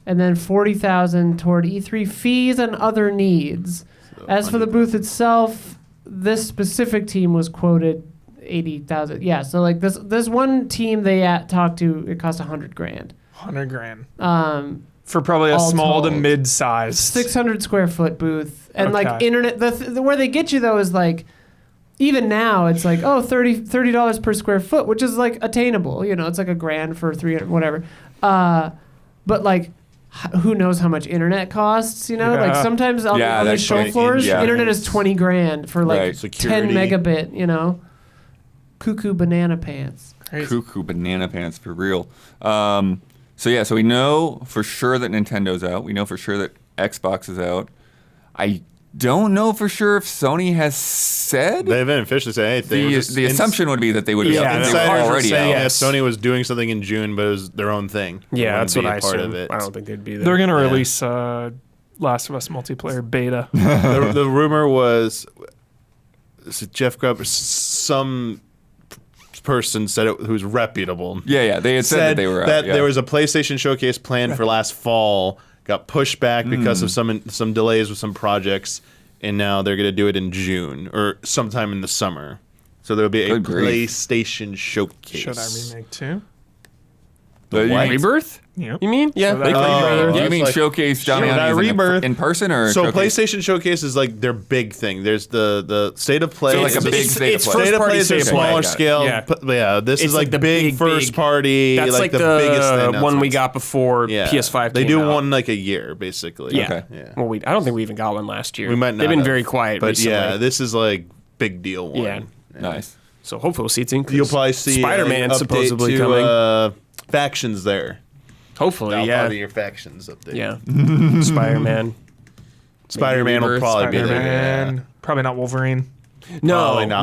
and then $40,000 toward E3 fees and other needs. As for the booth itself, this specific team was quoted 80,000. Yeah, so like this one team they talked to, it cost $100,000. $100,000. For probably a all small to told. mid-size. 600 square foot booth, and like Okay. internet. Where they get you though is like, even now it's like $30 per square foot, which is like attainable. It's like $1,000 for 300 whatever. But like, who knows how much internet costs? Like Yeah. sometimes on Yeah, the that's show right. floors, Yeah. internet is $20,000 for like Right. 10 Security. megabit. Cuckoo banana pants. Cuckoo banana pants for real. So we know for sure that Nintendo's out. We know for sure that Xbox is out. I don't know for sure if Sony has said. They haven't officially said anything. The assumption would be that they would be Yeah, out. They were Insiders were already saying out. that Sony was doing something in June, but it was their own thing. It Yeah, wouldn't that's what be a I part assume. of it. I don't think they'd be there. They're going to Yeah. release Last of Us multiplayer beta. the rumor was Jeff Grubb, some person said it who's reputable. Yeah, they had said that they were out. that yeah. there was a PlayStation showcase planned for last fall, got pushed back because of some delays with some projects, and now they're going to do it in June or sometime in the summer. So there'll be a Good grief. PlayStation showcase. Should I remake too? But you mean- Rebirth? Yep. You mean? Yeah. So they that- could Oh. rather- Do you It's mean like- showcase Johnny Should I Unitas Rebirth? in person or So showcase? PlayStation Showcase is like their big thing. There's the state of play. So like a big it's state of play. first State of party play is a state of play. smaller Got it. scale. Yeah. Yeah, this It's is like like the big first big- party. That's like the biggest thing. the one we announcements. got before Yeah. PS5 They came do out. one like a year, basically. Yeah. Okay. Yeah. Well, I don't think we even got one last year. We might not. They've been have, very quiet but recently. yeah, this is like big deal one. Yeah. Nice. So hopefully we'll see it's increased. You'll probably see Spider-Man an update supposedly to, coming. Factions there. Hopefully, That'll yeah. probably be your factions update. Yeah. Spider-Man. Spider-Man will Rebirth, probably be there. Spider-Man. Probably not Wolverine. No, Probably not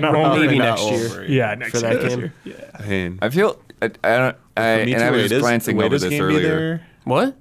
no. Wolverine. Maybe not next year Wolverine. Yeah, next for that year. game. I mean, I feel I don't. And I was just glancing over this earlier. What?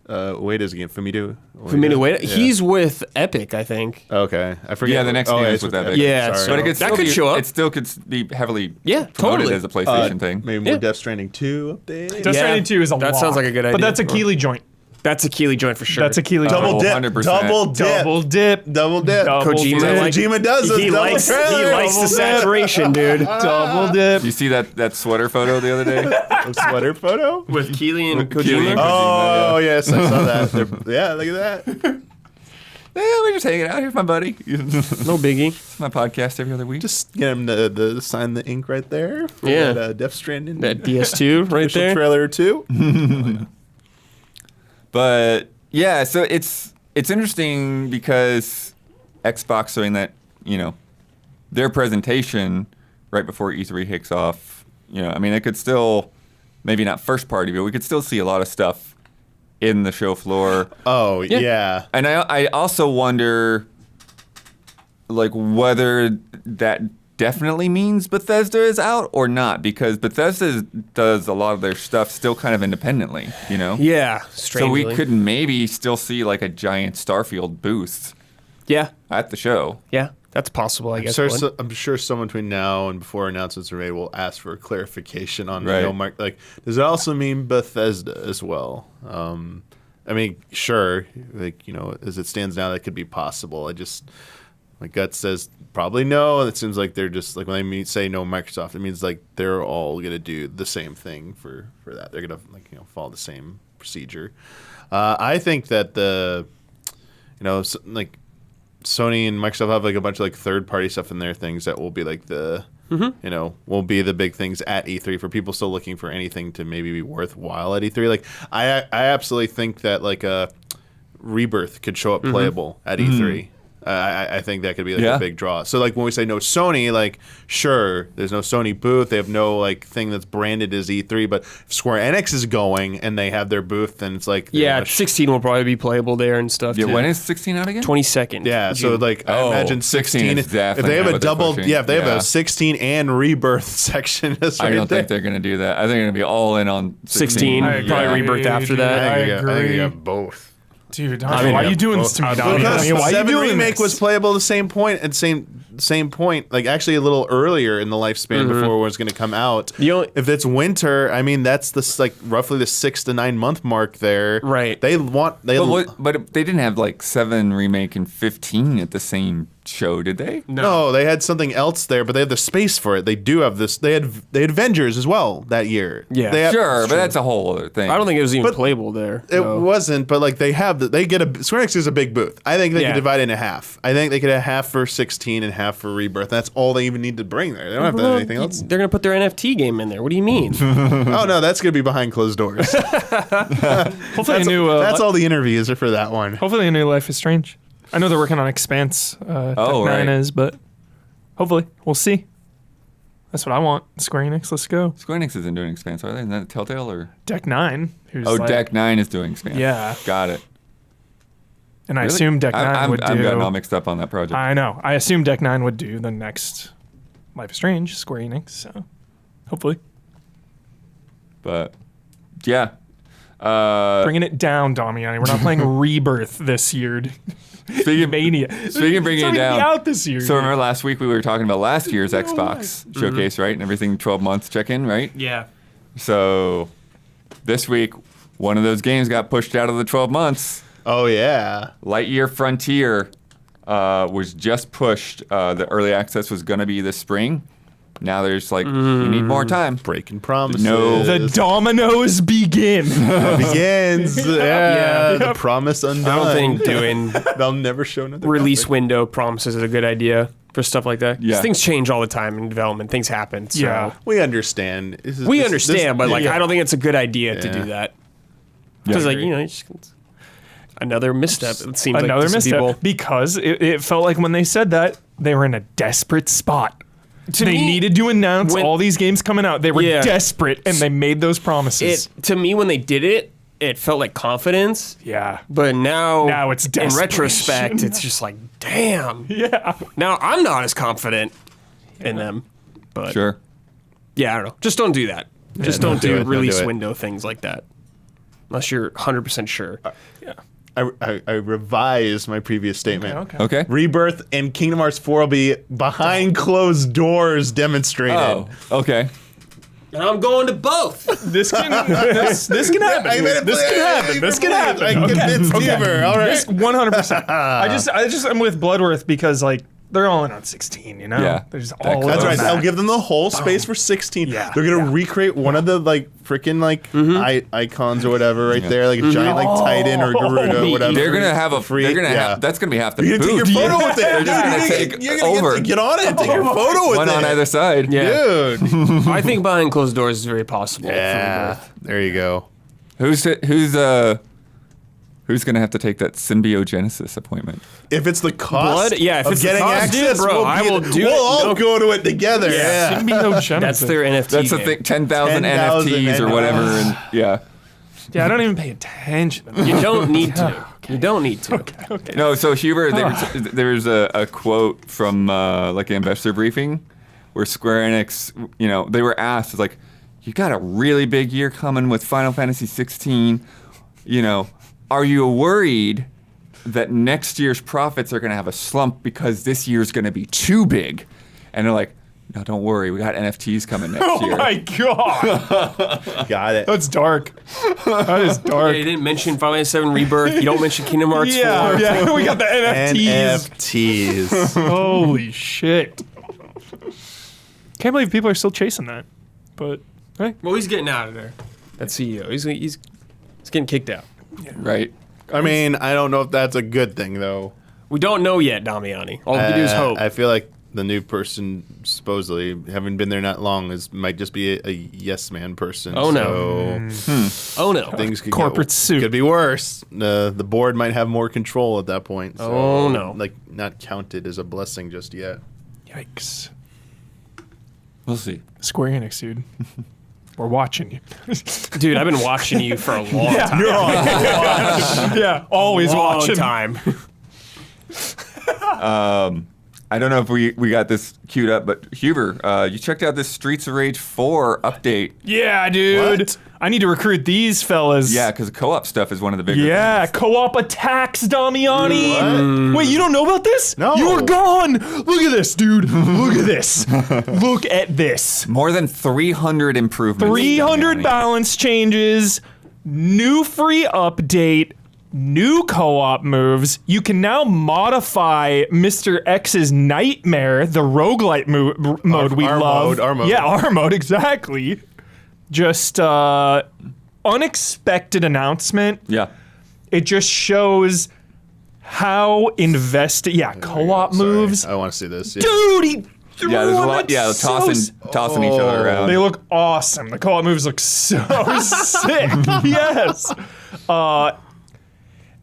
Ueda's game. Fumito. Fumito Ueda? Yeah. He's with Epic, I think. Okay. I forget. Yeah, the next game yeah, is it's with Epic. Yeah, Sorry. so- But it could That still could be, show up. It still could be heavily Yeah, promoted totally. as a PlayStation thing. Maybe Yeah. more Death Stranding 2 update. Death Stranding 2 is a That lot. sounds like a good But idea. that's a Keeley joint. That's a Keeley joint for sure. That's a Keeley Double joint. dip. 100%. Double dip. Double dip. Double dip. Double Kojima, dip. like- Kojima does this he double likes, he trailer. likes the Double dip. saturation, dude. Double dip. Do you see that sweater photo the other day? Sweater photo? With Keeley and Keeley and Kojima. Oh, yes, I saw that. Yeah, look at that. Yeah, we're just hanging out. Here's my buddy. No biggie. It's my podcast every other week. Just get him to sign the ink right there. For Yeah. That, Death Stranding. That DS2 right official there. trailer 2. But yeah, so it's interesting because Xbox doing that, their presentation right before E3 kicks off. I mean, it could still maybe not first party, but we could still see a lot of stuff in the show floor. Oh, yeah. And I also wonder like whether that definitely means Bethesda is out or not, because Bethesda does a lot of their stuff still kind of independently, you know? Yeah, So strangely. we could maybe still see like a giant Starfield booth Yeah, at the show. yeah, that's possible, I guess. I'm sure someone between now and before announcements are made will ask for clarification on Right. no mark. Like, does it also mean Bethesda as well? I mean, sure. Like, you know, as it stands now, that could be possible. My gut says probably no. And it seems like they're just like when they say no Microsoft, it means like they're all gonna do the same thing for that. They're gonna follow the same procedure. I think that like Sony and Microsoft have like a bunch of like third party stuff in their things that will be like will be the big things at E3 for people still looking for anything to maybe be worthwhile at E3. Like I absolutely think that like a Rebirth could show up playable at E3. I think that could be like a big draw. So like when we say no Sony, like sure, there's no Sony booth. They have no like thing that's branded as E3. But if Square Enix is going and they have their booth, then it's like 16 will probably be playable there and stuff. Yeah, too. when is 16 out again? 22nd. Yeah, so like I imagine 16 is if definitely they have a what they're double, pushing. if they have Yeah. a 16 and Rebirth section, that's I right don't there. think they're going to do that. I think they're going to be all in on 16. 16, I agree. probably Rebirth after that. I think you agree. got both. Dude, I mean, why are yeah, you doing this to me, Donnie? Because I mean, why are you 7 doing remake this? was playable at the same point and same point, like actually a little earlier in the lifespan before it was going to come out. If it's winter, I mean that's like roughly the 6 to 9 month mark there. Right. But they didn't have like 7 remake and 15 at the same show, did they? No, they had something else there, but they have the space for it. They do have this. They had Avengers as well that year. Yeah. They have- Sure, but that's a whole other thing. I don't think it was even But playable there. It no. wasn't, but like they get a Square Enix is a big booth. I think they could divide it into half. I think they could have half for 16 and half for Rebirth. That's all they even need to bring there. They don't have to have anything else. They're going to put their NFT game in there. What do you mean? Oh no, that's gonna be behind closed doors. Hopefully, That's all the interviews are for that one. Hopefully, a new Life is Strange. I know they're working on Expanse. Tech 9 right. is, but hopefully, we'll see. That's what I want. Square Enix, let's go. Square Enix isn't doing Expanse, are they? Isn't that Telltale or? Deck 9. Who's Oh, like, Deck 9 is doing Expanse. Yeah. Got it. And I Really? assume Deck 9 would do. I'm getting all mixed up on that project. I know. I assume Deck 9 would do the next Life is Strange, Square Enix. So hopefully. But yeah. Bringing it down, Damiani. We're not playing Rebirth this year. Speaking of Mania. Speaking of bringing it's it not even down. out this year. So remember last week we were talking about last year's Xbox showcase, right? And everything 12 months check-in, right? Yeah. So this week, one of those games got pushed out of the 12 months. Oh yeah. Lightyear Frontier was just pushed. The early access was going to be this spring. Now there's like, you need more time. Breaking promises. No. the dominoes begin. begins. Yeah. The promise undone. I don't think doing they'll never show another release graphic. window promises is a good idea for stuff like that. 'Cause Yeah. things change all the time in development. Things happen. So Yeah. We understand. we understand, but like yeah. I don't think it's a good idea to Yeah. do that. Because like another misstep. It seems Another like to some misstep. people. Because it felt like when they said that, they were in a desperate spot. To They me, needed to announce when- all these games coming out. They were Yeah. desperate, and they made those promises. To me, when they did it, it felt like confidence. Yeah. But now it's in desperation. retrospect, it's just like, damn. Yeah. Now I'm not as confident in them. But Sure. yeah, I don't know. Just don't do that. Just don't do do it. Don't release do it. window things like that. Unless you're 100% sure. I revised my previous statement. Okay. Rebirth and Kingdom Hearts 4 will be behind closed doors demonstrated. Oh, okay. And I'm going to both. This can happen. This can happen. This can happen. I convinced Deaver. All right. 100%. I just am with Bloodworth because like they're all in on 16, you know? Yeah. They're just That all in That's on right. that. I'll give them the whole space for 16. Yeah. They're gonna recreate one of the like freaking like icons or whatever right there, like a giant like Titan or Garuda or whatever. They're gonna have a free. They're gonna have. That's gonna be half the You're gonna booth. take your photo with it. They're just gonna Dude, take you're gonna over. get on it. Take your photo with One it. on either side. Yeah. Dude. I think behind closed doors is very possible. Yeah. There you go. Who's gonna have to take that symbiogenesis appointment? If it's the cost Blood? Yeah, if of it's the getting cost, dude, access, bro, I will do we'll it. all No- go to it together. Yeah. Symbiogenesis. That's their NFT. That's the game. thing. 10,000 10,000 NFTs or whatever. And yeah. Yeah, I don't even pay attention to that. You don't need to. You don't need to. Okay. No, so Huber, there's a quote from like an investor briefing where Square Enix, they were asked, it's like, you got a really big year coming with Final Fantasy 16. Are you worried that next year's profits are going to have a slump because this year's going to be too big? And they're like, no, don't worry. We got NFTs coming next year. Oh my god. Got it. That's dark. That is dark. Yeah, you didn't mention Final Fantasy 7 Rebirth. You don't mention Kingdom Hearts 4. Yeah, we got the NFTs. NFTs. Holy shit. Can't believe people are still chasing that. But, hey. Well, he's getting out of there. That CEO. He's getting kicked out. Right. I mean, I don't know if that's a good thing, though. We don't know yet, Damiani. All we can do is hope. I feel like the new person, supposedly, having been there not long, might just be a yes man person. Oh, no. So Oh, no. things could Corporate suit. Could be worse. The board might have more control at that point. So, Oh, no. Like, not counted as a blessing just yet. Yikes. We'll see. Square Enix, dude. We're watching you. Dude, I've been watching you for a long time. You're on. Yeah, always Long watching. time. I don't know if we got this queued up, but Huber, you checked out this Streets of Rage 4 update. Yeah, dude. What? I need to recruit these fellas. Yeah, because co-op stuff is one of the bigger Yeah, things. co-op attacks, Damiani. Wait, you don't know about this? No. You were gone. Look at this, dude. Look at this. Look at this. More than 300 improvements. 300 Damiani. balance changes, new free update, new co-op moves. You can now modify Mr. X's Nightmare, the roguelite mode we our love. mode, our mode. Yeah, our mode, exactly. Just unexpected announcement. Yeah. It just shows how invested. Yeah, co-op Sorry. moves. I want to see this. Yeah. Dude, he threw Yeah, there's a one lot. that's Yeah, tossing each other around. They look awesome. The co-op moves look so sick. Yes.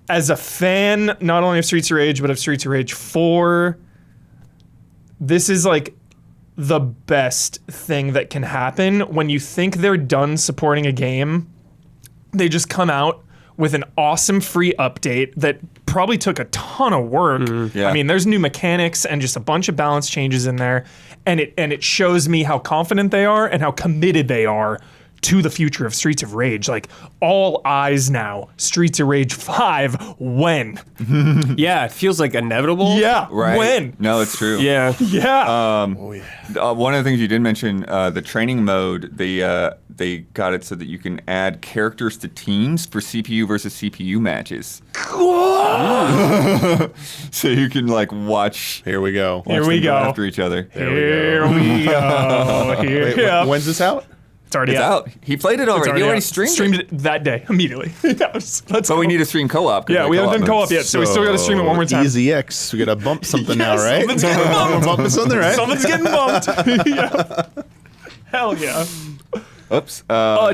As a fan, not only of Streets of Rage, but of Streets of Rage 4, this is like the best thing that can happen when you think they're done supporting a game. They just come out with an awesome free update that probably took a ton of work. Yeah. I mean, there's new mechanics and just a bunch of balance changes in there, and it shows me how confident they are and how committed they are to the future of Streets of Rage. Like, all eyes now, Streets of Rage 5, when? Yeah, it feels like inevitable. Yeah, Right. when? No, it's true. Yeah. Yeah. One of the things you did mention, the training mode, they got it so that you can add characters to teams for CPU versus CPU matches. So you can like watch. Here we go. Here we them go. after each other. Here we go. Here. Wait, Yeah. when's this out? It's already It's out. He played it already. He already out. streamed it. it that day immediately. Let's But go. we need to stream co-op. 'cause Yeah, the we haven't done co-op modes. yet, so we still got to stream it one more time. Easy X. We got to bump something now, right? Something's getting bumped. We're bumping something, right? Something's getting bumped. Yeah. Hell yeah. Oops.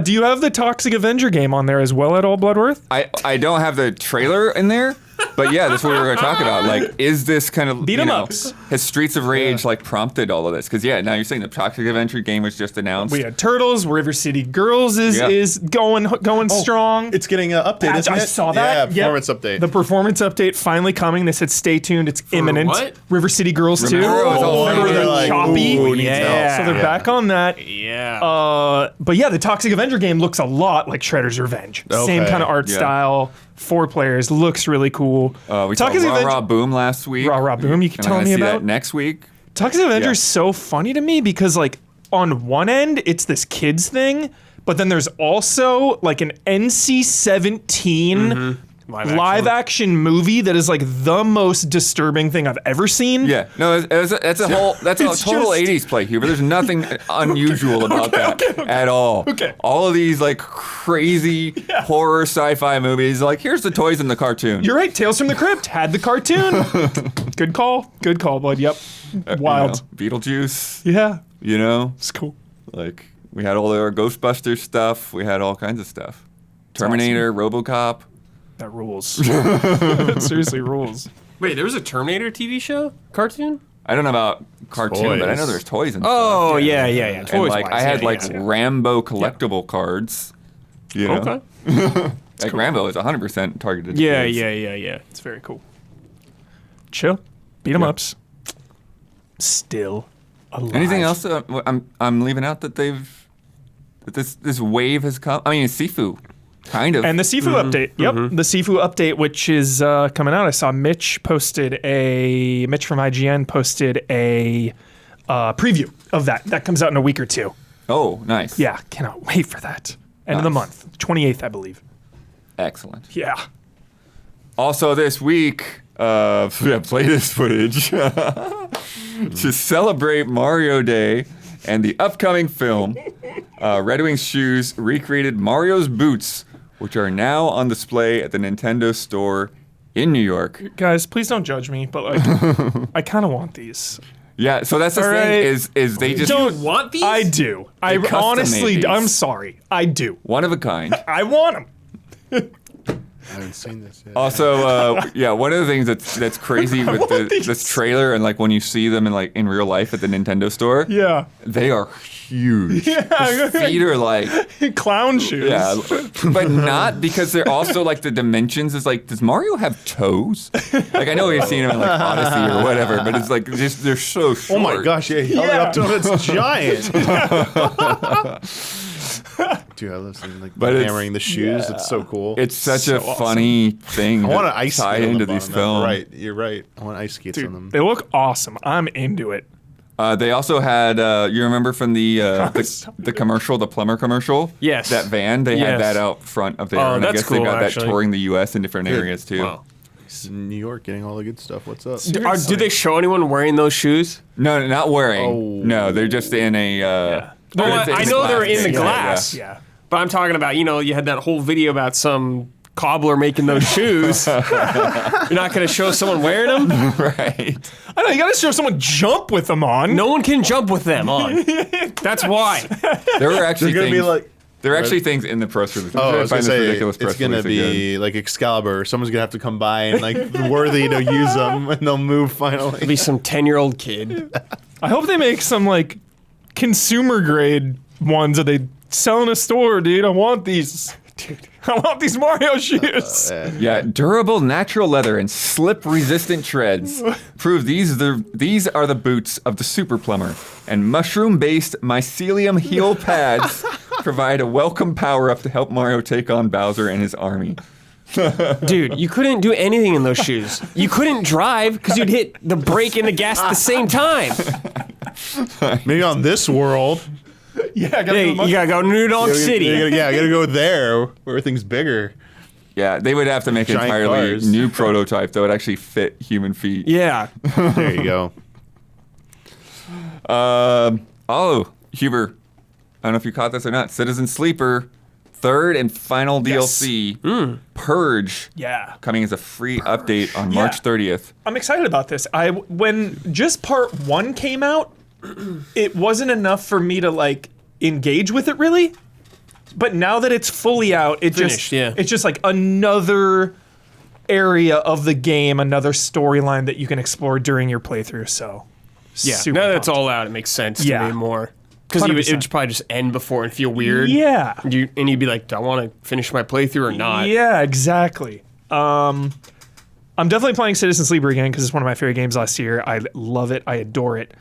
Do you have the Toxic Avenger game on there as well at all, Bloodworth? I don't have the trailer in there, but yeah, that's what we were going to talk about. Like, is this kind of Beat 'em ups. Has Streets of Rage like prompted all of this? Because yeah, now you're saying the Toxic Avenger game was just announced. We had Turtles, River City Girls is going strong. It's getting an update, Patch, isn't I it? saw that. Yeah, Yep. performance update. The performance update finally coming. They said stay tuned. It's imminent. what? River City Girls 2. Remember, it was all Remember faded. the Like, choppy? ooh, needs Yeah. So they're help. back on that. Yeah. But yeah, the Toxic Avenger game looks a lot like Shredder's Revenge. Same Okay. kind of art Yeah. style. 4 players. Looks really cool. We saw Toxic Raw Avenger. Raw Boom last week. Raw Raw Boom, you keep And telling I'm me gonna see about? that next week. Toxic Avenger Yeah. is so funny to me because, like, on one end, it's this kids thing, but then there's also like an NC-17 live action movie that is like the most disturbing thing I've ever seen. Yeah, no, that's a It's total just- 80s play, Huber. There's nothing unusual about that at all. Okay. All of these like crazy horror sci-fi movies, like here's the toys in the cartoon. You're right. Tales from the Crypt had the cartoon. Good call. Good call, bud. Yep. Wild. You know, Beetlejuice, Yeah. you know, It's cool. like we had all our Ghostbusters stuff. We had all kinds of stuff. Terminator, RoboCop. That rules. That seriously rules. Wait, there was a Terminator TV show? Cartoon? I don't know about cartoon, but I know Toys. there's toys and Oh, stuff. yeah. And Toys like wise, I had yeah, like yeah. Rambo collectible cards. You know? Okay. Like Rambo is 100% targeted. to Yeah, kids. yeah. It's very cool. Chill. Beat 'em ups. Still alive. Anything else? I'm leaving out that this wave has come. I mean, it's Sifu, kind of. And the Sifu update. Yep, the Sifu update, which is coming out. I saw Mitch from IGN posted a preview of that. That comes out in a week or two. Oh, nice. Yeah, cannot wait for that. End of the Nice. month, 28th, I believe. Excellent. Yeah. Also this week, play this footage to celebrate Mario Day and the upcoming film. Red Wings Shoes recreated Mario's boots, which are now on display at the Nintendo store in New York. Guys, please don't judge me, but like, I kind of want these. Yeah, so that's the All thing right. is they just Don't want these? I do. I custom honestly, made these. I'm sorry. I do. one of a kind. I want them. I haven't seen this yet. Also, one of the things that's crazy with want these. this trailer and like when you see them in real life at the Nintendo store, Yeah. they are huge. The feet are like Clown shoes. yeah, but not because they're also like the dimensions is like, does Mario have toes? Like I know we've seen him in like Odyssey or whatever, but it's like just they're so short. Oh my gosh, yeah, he held it up to him. It's giant. Dude, I love seeing like But it's- hammering the shoes. It's so cool. It's such a So awesome. funny thing. I want an ice tie skate on into the these bottom. films. Right, you're right. I want ice skates on them. Dude, they look awesome. I'm into it. They also had you remember from the commercial, the plumber commercial? Yes. That van, they had Yes. that out front of there. Oh, and I that's guess they cool, got actually. that touring the US in different areas too. Wow. It's in New York getting all the good stuff. What's up? Do they show anyone wearing those shoes? No, not wearing. Oh. No, they're just in a Oh, I know they're in the Yeah, glass. Yeah. But I'm talking about, you had that whole video about some cobbler making those shoes. You're not going to show someone wearing them? Yeah. Right. I know, you gotta show someone jump with them on. No one can jump with them on. That's why. There were actually They're gonna things. be like. there are actually things in the press release. Oh, I was gonna find this say ridiculous press it's gonna release again. be like Excalibur. Someone's gonna have to come by and like worthy to use them, and they'll move finally. Be some 10-year-old kid. I hope they make some like consumer grade ones that they sell in a store, dude. I want these. Dude, I want these Mario shoes. Yeah, durable natural leather and slip-resistant treads prove these are the boots of the super plumber. And mushroom-based mycelium heel pads provide a welcome power-up to help Mario take on Bowser and his army. Dude, you couldn't do anything in those shoes. You couldn't drive because you'd hit the brake and the gas at the same time. Maybe on this world. Yeah, I gotta Hey, go you gotta go to New Dog City. I gotta go there where everything's bigger. Yeah, they would have to make an Giant entirely cars. new prototype that would actually fit human feet. Yeah. There you go. Huber, I don't know if you caught this or not. Citizen Sleeper, third and final Yes. DLC, Purge, Yeah. coming as a free update on March 30th. I'm excited about this. When just part 1 came out, it wasn't enough for me to like engage with it really. But now that it's fully out, Finished, yeah. it's just like another area of the game, another storyline that you can explore during your playthrough. So Yeah. super Now that it's pumped. all out, it makes sense Yeah. to me more. Because it 100%. would probably just end before and feel weird. Yeah. And you'd be like, do I want to finish my playthrough or not? Yeah, exactly. I'm definitely playing Citizen Sleeper again because it's one of my favorite games last year. I love it. I adore it.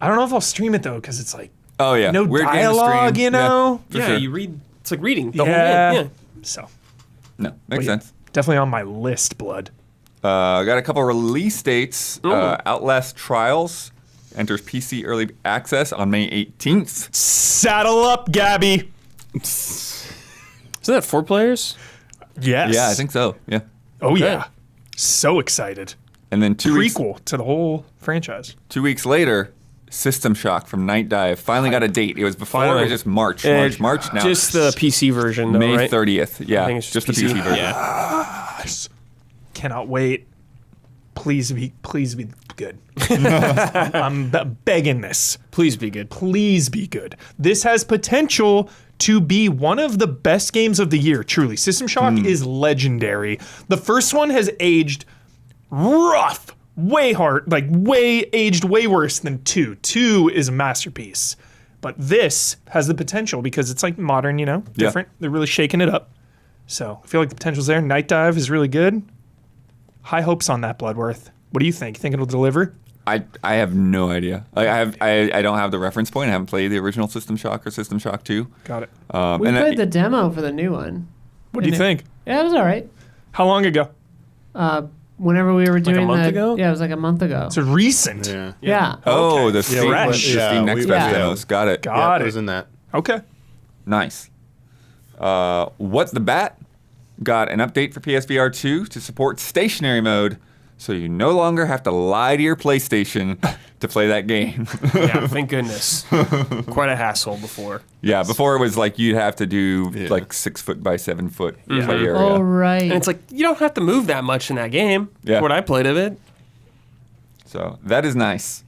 I don't know if I'll stream it though because it's like Oh, yeah. no Weird game to dialogue, stream. you know. Yeah, for Yeah, sure. you read. It's like reading the Yeah. whole game. So No, makes yeah, sense. definitely on my list, blood. I got a couple release dates. Outlast Trials enters PC Early Access on May 18th. Saddle up, Gabby. Isn't that 4 players? Yes. Yeah, I think so. Yeah. Oh yeah. So excited. And then 2 weeks Prequel to the whole franchise. 2 weeks later, System Shock from Night Dive finally got a date. It was before, Finally. it was just March now. Just the PC version, though, May right? 30th. Yeah, I think it's just the PC version. Yeah. Cannot wait. Please be good. I'm begging this. Please be good. Please be good. This has potential to be one of the best games of the year, truly. System Shock is legendary. The first one has aged rough, way hard, like aged way worse than 2. 2 is a masterpiece. But this has the potential because it's like modern, different. They're really shaking it up. So I feel like the potential's there. Night Dive is really good. High hopes on that, Bloodworth. What do you think? You think it'll deliver? I have no idea. Like I don't have the reference point. I haven't played the original System Shock or System Shock 2. Got it. We played the demo for the new one. What do you think? Yeah, it was all right. How long ago? Whenever we were doing month ago? Yeah, it was like a month ago. So recent. Yeah. Oh, Okay. the Steam, fresh. the Steam Next Yeah. Best demos. Got it. Got It it. was in that. Okay. Nice. What the Bat got an update for PSVR 2 to support stationary mode, so you no longer have to lie to your PlayStation to play that game. Yeah, thank goodness. Quite a hassle before. Yeah, before it was like you'd have to do Yeah. like 6 foot by 7 foot play Mm-hmm. area. Oh, right. And it's like, you don't have to move that much in that game. Yeah. What I played of it. So that is nice.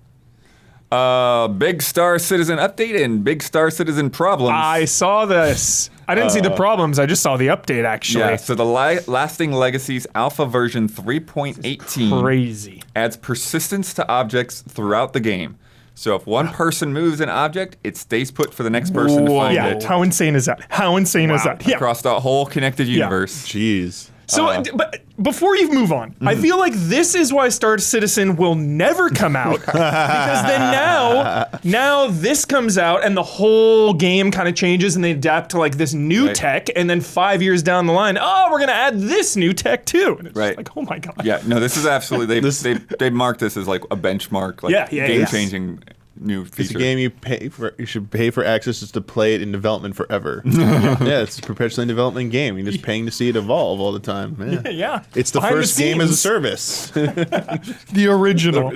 Big Star Citizen update and Big Star Citizen problems. I saw this. I didn't see the problems. I just saw the update, actually. Yeah, so the Lasting Legacies Alpha version 3.18 Crazy. adds persistence to objects throughout the game. So if one person moves an object, it stays put for the next person to find Yeah. it How insane is that? How insane is that? Yeah. across the whole connected universe. Jeez. So, but before you move on, I feel like this is why Star Citizen will never come out because then now this comes out and the whole game kind of changes and they adapt to like this new Right. tech, and then 5 years down the line, oh, we're gonna add this new tech too. And it's Right. just like, oh my god. Yeah, no, this is absolutely they marked this as like a benchmark, like Yeah, game changing new It's feature. a game you pay for. You should pay for access just to play it in development forever. Yeah, it's a perpetually in development game. You're just paying to see it evolve all the time. Yeah, Yeah. It's the Behind the first game as a scenes. service. The original.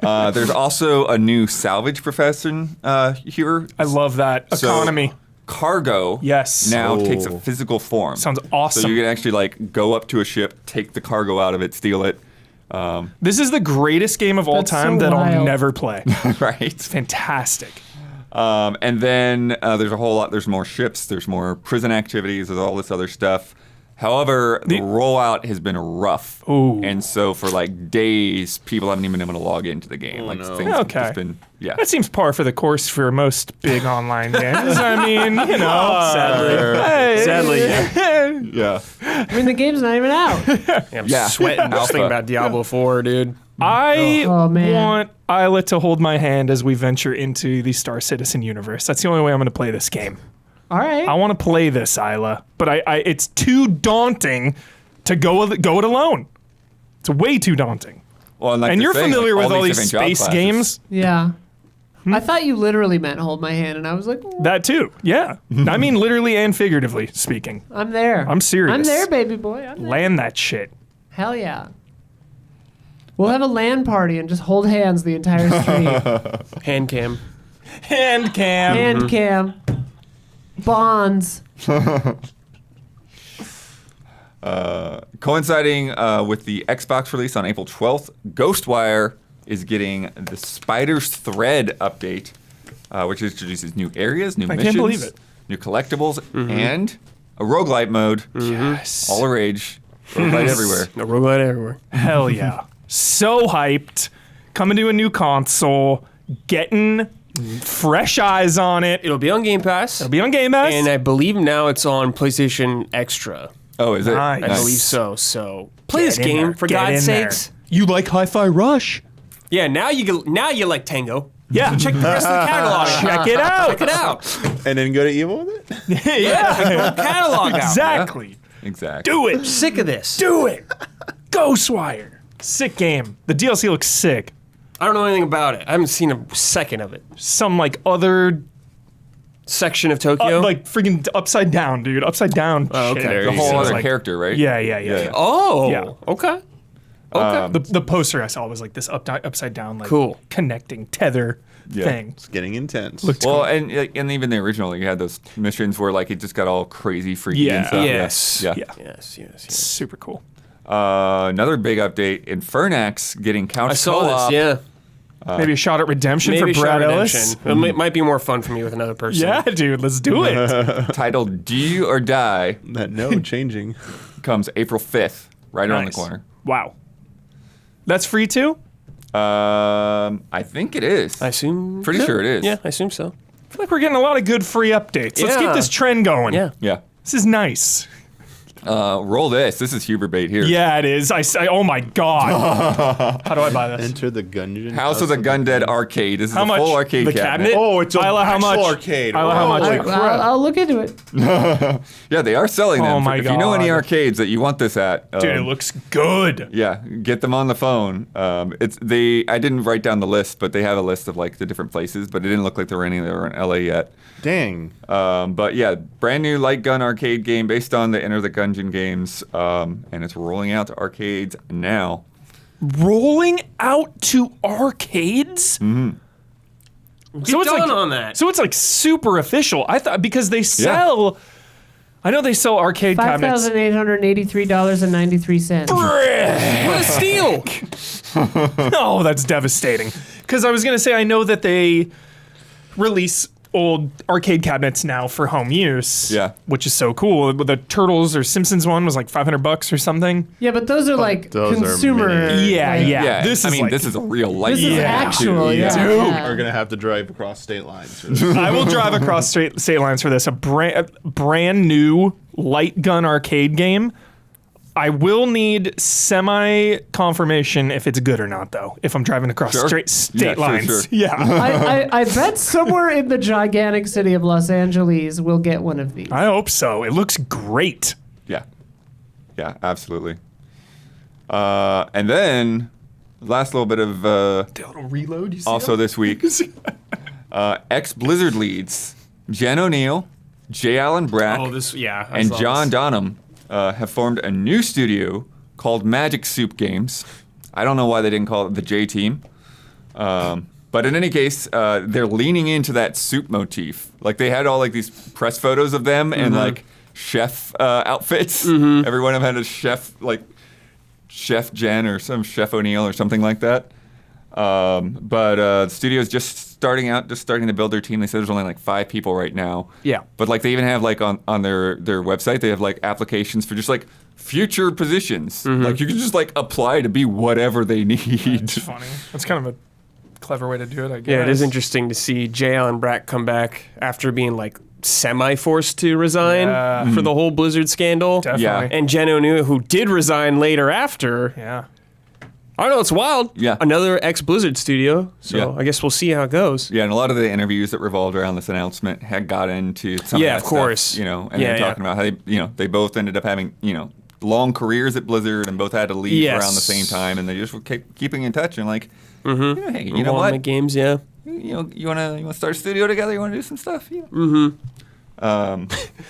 There's also a new salvage profession here. I love that. So, Economy. Cargo Yes. now Oh. takes a physical form. Sounds awesome. So you can actually like go up to a ship, take the cargo out of it, steal it. This is the greatest game of all That's time so that I'll wild. never play. Right. Fantastic. And then there's a whole lot. There's more ships. There's more prison activities. There's all this other stuff. However, the rollout has been rough. Ooh. And so for like days, people haven't even been able to log into the game. Like no. things have Okay. just been, yeah. That seems par for the course for most big online games. I mean, you know. Sadly, yeah. Yeah. I mean, the game's not even out. I'm Yeah. sweating just Alpha. thinking about Diablo 4, dude. I Oh, man. want Isla to hold my hand as we venture into the Star Citizen universe. That's the only way I'm going to play this game. All right. I want to play this, Isla, but it's too daunting to go it alone. It's way too daunting. Well, like And they're you're saying, familiar like, with all these these different job space classes. games? Yeah. Hmm? I thought you literally meant hold my hand, and I was like, That too. Yeah. I mean, literally and figuratively speaking. I'm there. I'm serious. I'm there, baby boy. I'm there. Land that shit. Hell yeah. We'll have a LAN party and just hold hands the entire stream. Hand cam. Hand cam. Hand cam. Bonds. Coinciding with the Xbox release on April 12th, Ghostwire is getting the Spider's Thread update, which introduces new areas, new missions, can't believe it. new collectibles, and a roguelite mode. Yes. All the rage. Roguelite everywhere. No roguelite everywhere. Hell yeah. So hyped. Coming to a new console. Getting fresh eyes on it. It'll be on Game Pass. It'll be on Game Pass. And I believe now it's on PlayStation Extra. Oh, is it? Nice. I believe so. So play Get this in game there. for Get God's in there. sakes. You like Hi-Fi Rush? Yeah, now you like Tango. Yeah. Check the rest of the catalog. Check it out. Check it out. And then go to Evil with it? Yeah. Catalog out. Exactly. Exactly. Do it. Sick of this. Do it. Ghostwire. Sick game. The DLC looks sick. I don't know anything about it. I haven't seen a second of it. Some like other Section of Tokyo. like freaking upside down, dude. Upside down. Oh, okay. shit. There The you whole go. other Like- character, right? Yeah, yeah. oh. Yeah. Okay. Okay. The poster I saw was like this upside down, like Cool. connecting tether Yeah. thing. It's getting intense. Looked Well, cool. and even the original, you had those missions where like it just got all crazy, freaky Yeah. and stuff. Yes. Yeah. Yeah. Yes. Super cool. Another big update: Infernax getting couch I saw co-op. this. Yeah. Maybe a shot at redemption Maybe for Brad Shot Ellis. Redemption. It might be more fun for me with another person. Yeah, dude, let's do it. Titled "Do You or Die" That node changing. comes April 5th, right around the Nice. corner. Wow. That's free too? I think it is. I assume. Pretty sure it is. Yeah, I assume so. I feel like we're getting a lot of good free updates. Let's keep Yeah. this trend going. Yeah. Yeah. This is nice. Roll this. This is Huber bait here. Yeah, it is. Oh my god. How do I buy this? Enter the Gungeon. House of the Gundead arcade. This is How a much? full arcade The cabinet? Oh, it's a Isla, how actual much? arcade. Isla, how much? Holy Like, crap. I'll look into it. Yeah, they are selling them. Oh my If you know any God. arcades that you want this at, Dude, it looks good. yeah, get them on the phone. I didn't write down the list, but they have a list of like the different places, but it didn't look like there were any that were in LA yet. Dang. But yeah, brand new light gun arcade game based on the Enter the Gungeon games, and it's rolling out to arcades now. Rolling out to arcades? Get done on that. So it's like super official. I thought because they sell. I know they sell arcade cabinets. $5,883.93. What a steal! Oh, that's devastating. Because I was gonna say I know that they release old arcade cabinets now for home use. Yeah. Which is so cool. The Turtles or Simpsons one was like $500 or something. Yeah, but those are like those are consumer. mini. Yeah, like- yeah. Yeah, This I is mean, like- this is a real light This is gun, actual, too. yeah. Dude. yeah. Are gonna have to drive across state lines for this. I will drive across state lines for this. A brand new light gun arcade game. I will need semi-confirmation if it's good or not, though, if I'm driving across Sure. state Yeah, sure, lines. sure. Yeah. I bet somewhere in the gigantic city of Los Angeles we'll get one of these. I hope so. It looks great. Yeah, absolutely. And then last little bit of The little reload, you see also this week, ex-Blizzard leads Jen O'Neill, J. Allen Brack, I and saw John this. Donham have formed a new studio called Magic Soup Games. I don't know why they didn't call it the J Team. But in any case, they're leaning into that soup motif. Like they had all like these press photos of them in like chef outfits. Every one of them had a chef, like Chef Jen or some Chef O'Neill or something like that. But the studio's just starting to build their team. They said there's only like 5 people right now. Yeah. But like they even have like on their website, they have like applications for just like future positions. Like you can just like apply to be whatever they need. It's funny. That's kind of a clever way to do it, I guess. Yeah, it is interesting to see J. Allen Brack come back after being like semi-forced to resign Yeah. for the whole Blizzard scandal. Definitely. Yeah. And Jen O'Neill, who did resign later after. Yeah. I don't know, it's wild. Yeah. Another ex-Blizzard studio. So Yeah. I guess we'll see how it goes. Yeah, and a lot of the interviews that revolved around this announcement had got into some Yeah, of that of course. stuff, you know, and Yeah, they're yeah. talking about how they both ended up having, long careers at Blizzard and both had to leave Yes. around the same time, and they just were keeping in touch and like, hey, you know Involvement what? Games, yeah. You wanna start a studio together? You wanna do some stuff? Yeah.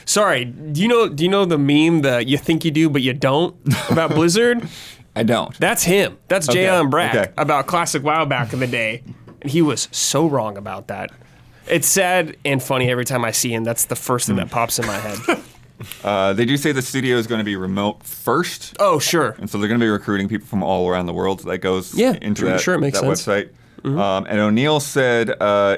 Sorry, do you know the meme that you think you do but you don't about Blizzard? I don't. That's him. That's Jay Okay, Allen Brack okay. about Classic WoW back in the day. And he was so wrong about that. It's sad and funny every time I see him. That's the first thing that pops in my head. They do say the studio is going to be remote first, Oh, sure. and so they're going to be recruiting people from all around the world. So that goes Yeah, into sure, it makes that sense. website. And O'Neill said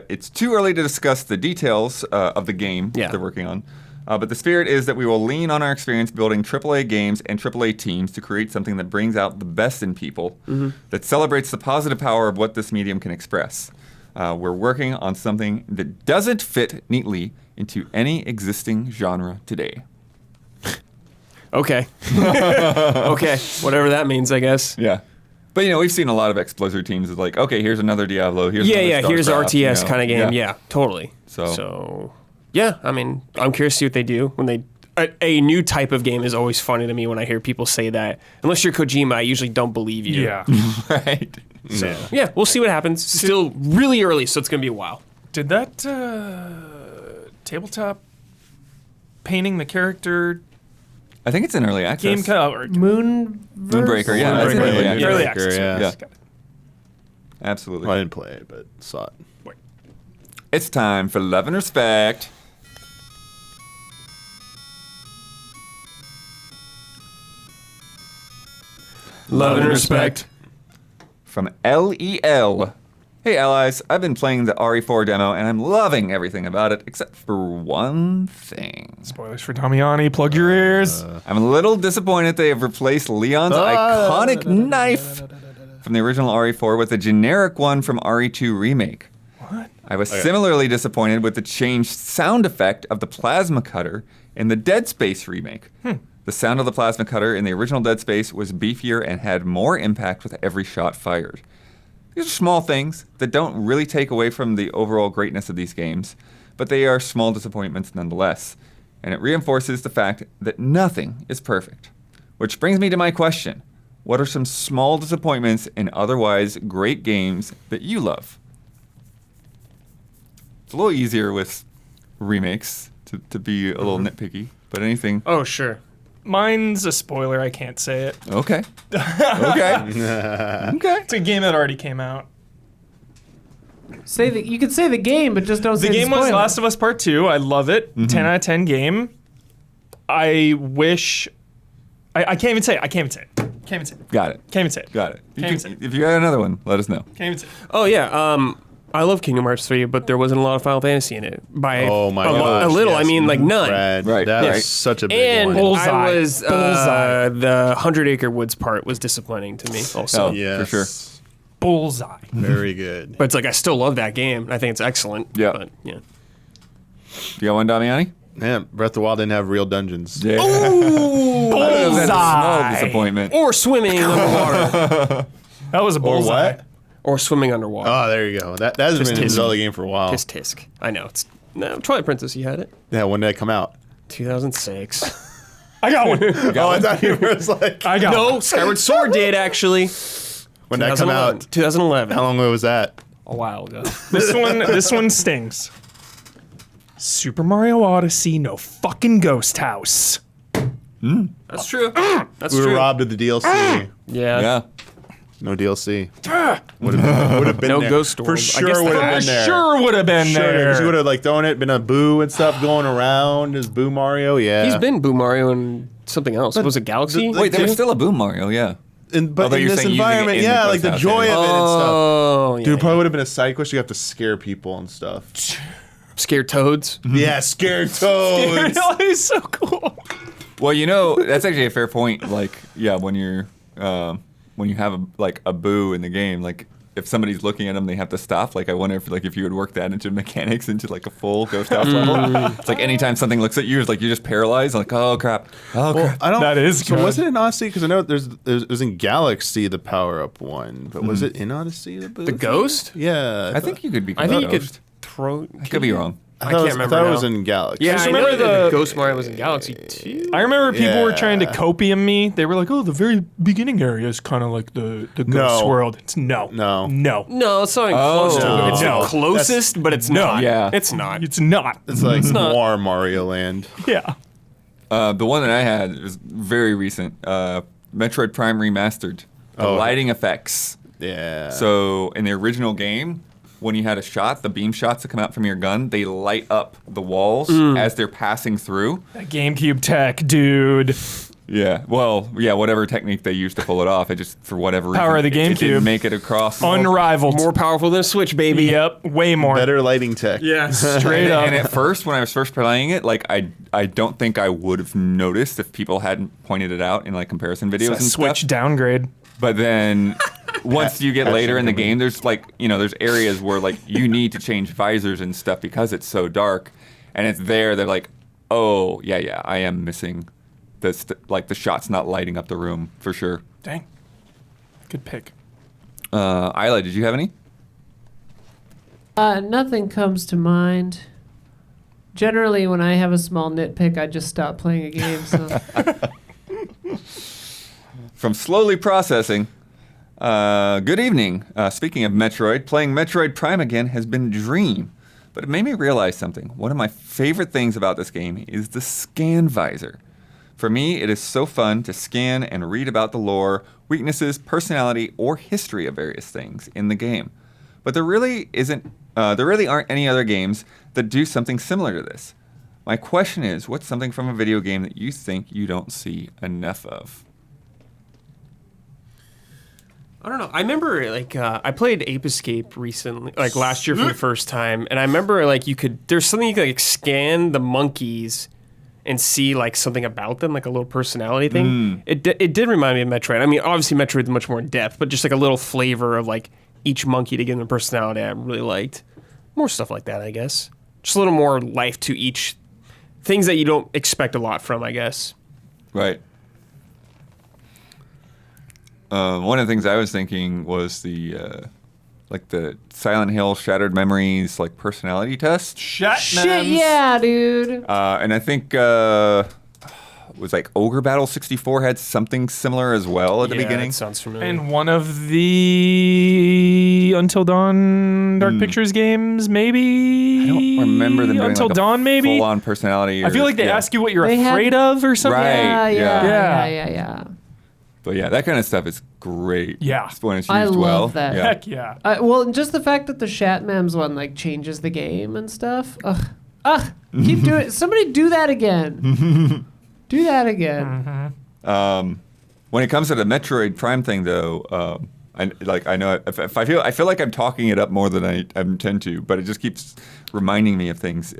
it's too early to discuss the details of the game Yeah. they're working on. But the spirit is that we will lean on our experience building AAA games and AAA teams to create something that brings out the best in people, that celebrates the positive power of what this medium can express. We're working on something that doesn't fit neatly into any existing genre today. Okay. Okay. Whatever that means, I guess. Yeah. But, we've seen a lot of ex-Blizzard teams is like, okay, here's another Diablo, here's another Here's StarCraft, RTS kind of game. Yeah, totally. So- yeah, I mean, I'm curious to see what they do when they. A new type of game is always funny to me when I hear people say that. Unless you're Kojima, I usually don't believe you. Yeah. Right. So, yeah, we'll see what happens. Still really early, so it's going to be a while. Did that tabletop painting the character I think it's in early access. game cover? Moonbreaker, yeah. that's in Moonbreaker, early yeah. access. Early access. Yeah. Yeah. Absolutely. I didn't play it, but saw it. It's time for Love and Respect. Love and respect. From LEL. Hey allies, I've been playing the RE4 demo and I'm loving everything about it except for one thing. Spoilers for Damiani. Plug your ears. I'm a little disappointed they have replaced Leon's iconic knife from the original RE4 with a generic one from RE2 Remake. What? I was similarly disappointed with the changed sound effect of the plasma cutter in the Dead Space remake. The sound of the plasma cutter in the original Dead Space was beefier and had more impact with every shot fired. These are small things that don't really take away from the overall greatness of these games, but they are small disappointments nonetheless, and it reinforces the fact that nothing is perfect. Which brings me to my question. What are some small disappointments in otherwise great games that you love? It's a little easier with remakes to be a little nitpicky, but anything. Oh, sure. Mine's a spoiler. I can't say it. Okay. Okay. Okay. It's a game that already came out. You could say the game, but just don't say The game was spoiler. Last of Us Part 2. I love it. 10 out of 10 game. I wish... I can't even say it. I can't even say it. Can't even say it. Got it. Can't even say it. Got it. Can't even say it. If you got another one, let us know. Can't even say it. Oh yeah. I love Kingdom Hearts 3, but there wasn't a lot of Final Fantasy in it. By Oh my a gosh, little, yes. I mean like none. Brad, Right, That's right. such a big And one. Bullseye. I was Bullseye. the 100 Acre Woods part was disappointing to me also. Oh. Yes. For sure. Bullseye. Very good. But it's like I still love that game. I think it's excellent. Yeah. But yeah. You got one, Damiani? Man, Breath of the Wild didn't have real dungeons. Yeah. Bullseye. That's a small disappointment. Or swimming underwater. That was a Or bullseye. what? Or swimming underwater. Oh, there you go. That has Just been in the tisk. Zelda game for a while. Tisk tisk. I know. It's no Twilight Princess. You had it. Yeah, when did that come out? 2006. I got one. Oh, I thought you were like, I got No, one. Skyward Sword did actually. when did that come 2011. out? 2011. How long ago was that? A while ago. This one stings. Super Mario Odyssey, no fucking ghost house. That's true. That's We were true. robbed of the DLC. Yeah. Yeah. No DLC. Would have been No there. ghost storm. For I guess sure would that- have I been there. sure would have been Sure, there. because you would have like thrown it, been a Boo and stuff going around as Boo Mario. Yeah, He's been Boo Mario and something else. Was it Galaxy? the- Wait, there was Dude. still a Boom Mario, yeah. but Although in you're this saying using it environment, in the yeah, ghost like the house, joy yeah. of it and stuff. Oh, yeah. Dude, probably would have been a side quest. You have to scare people and stuff. Scared toads. Yeah, scared toads. He's so cool. Well, that's actually a fair point. Like, yeah, when you have a Boo in the game, like if somebody's looking at them, they have to stop. Like, I wonder if you would work that into mechanics into like a full ghost house level. It's like anytime something looks at you, it's like you're just paralyzed. Like, oh crap, oh Well, crap. I don't. That is So good. was it in Odyssey? Because I know it was in Galaxy the power up one, but was it in Odyssey the Boo? The ghost? Yeah, I think you could be. I think you could ghost. throw. I could be wrong. I can't remember I thought it now. was in Galaxy. Yeah, Just I know remember that the- Ghost Mario was in Galaxy too. I remember people were trying to Yeah. copium me. They were like, "Oh, the very beginning area is kind of like the ghost No. world." It's no, No. no. No, it's not even close to no. it. It's No. the closest, but it's not. Yeah. It's not. It's not. It's like not. Noir Mario Land. Yeah. The one that I had was very recent. Metroid Prime Remastered. The Oh. lighting effects. Yeah. So in the original game, when you had a shot, the beam shots that come out from your gun, they light up the walls as they're passing through. That GameCube tech, dude. Yeah, well, yeah, whatever technique they used to pull it off, it just, for whatever reason, Power of the it GameCube. didn't make it across. Unrivaled. More powerful than a Switch, baby. Yep, way more. better lighting tech. Yeah. Straight up. And at first, when I was first playing it, like I don't think I would have noticed if people hadn't pointed it out in like comparison videos It's a and Switch stuff. downgrade. But then once you get later in the Actually, game, there's like, there's areas where like you need to change visors and stuff because it's so dark. And it's there, they're like, oh, yeah, I am missing this, like the shot's not lighting up the room for sure. Dang. Good pick. Isla, did you have any? Nothing comes to mind. Generally, when I have a small nitpick, I just stop playing a game. So From Slowly Processing. Good evening. Speaking of Metroid, playing Metroid Prime again has been a dream. But it made me realize something. One of my favorite things about this game is the scan visor. For me, it is so fun to scan and read about the lore, weaknesses, personality, or history of various things in the game. But there really aren't any other games that do something similar to this. My question is, what's something from a video game that you think you don't see enough of? I don't know. I remember like I played Ape Escape recently, like last year for the first time, and I remember like there's something you could like scan the monkeys and see like something about them, like a little personality thing. It did remind me of Metroid. I mean, obviously Metroid is much more in depth, but just like a little flavor of like each monkey to give them a personality. I really liked more stuff like that. I guess just a little more life to each things that you don't expect a lot from. I guess. Right. One of the things I was thinking was the Silent Hill Shattered Memories personality test. Shit, yeah, dude. And I think it was Ogre Battle 64 had something similar as well at the beginning. That sounds familiar. And one of the Until Dawn Dark Pictures games, maybe? I don't remember them doing Until Dawn, maybe? full-on personality. I feel like they ask you what you're They had- afraid of or something. Right. Yeah. But yeah, that kind of stuff is great. Yeah. When it's used I love well. that. Yeah. Heck yeah. Well, just the fact that the Shatmems one changes the game and stuff. Ugh. Keep doing it. Somebody do that again. Do that again. When it comes to the Metroid Prime thing, though, I know if I feel like I'm talking it up more than I intend to, but it just keeps reminding me of things.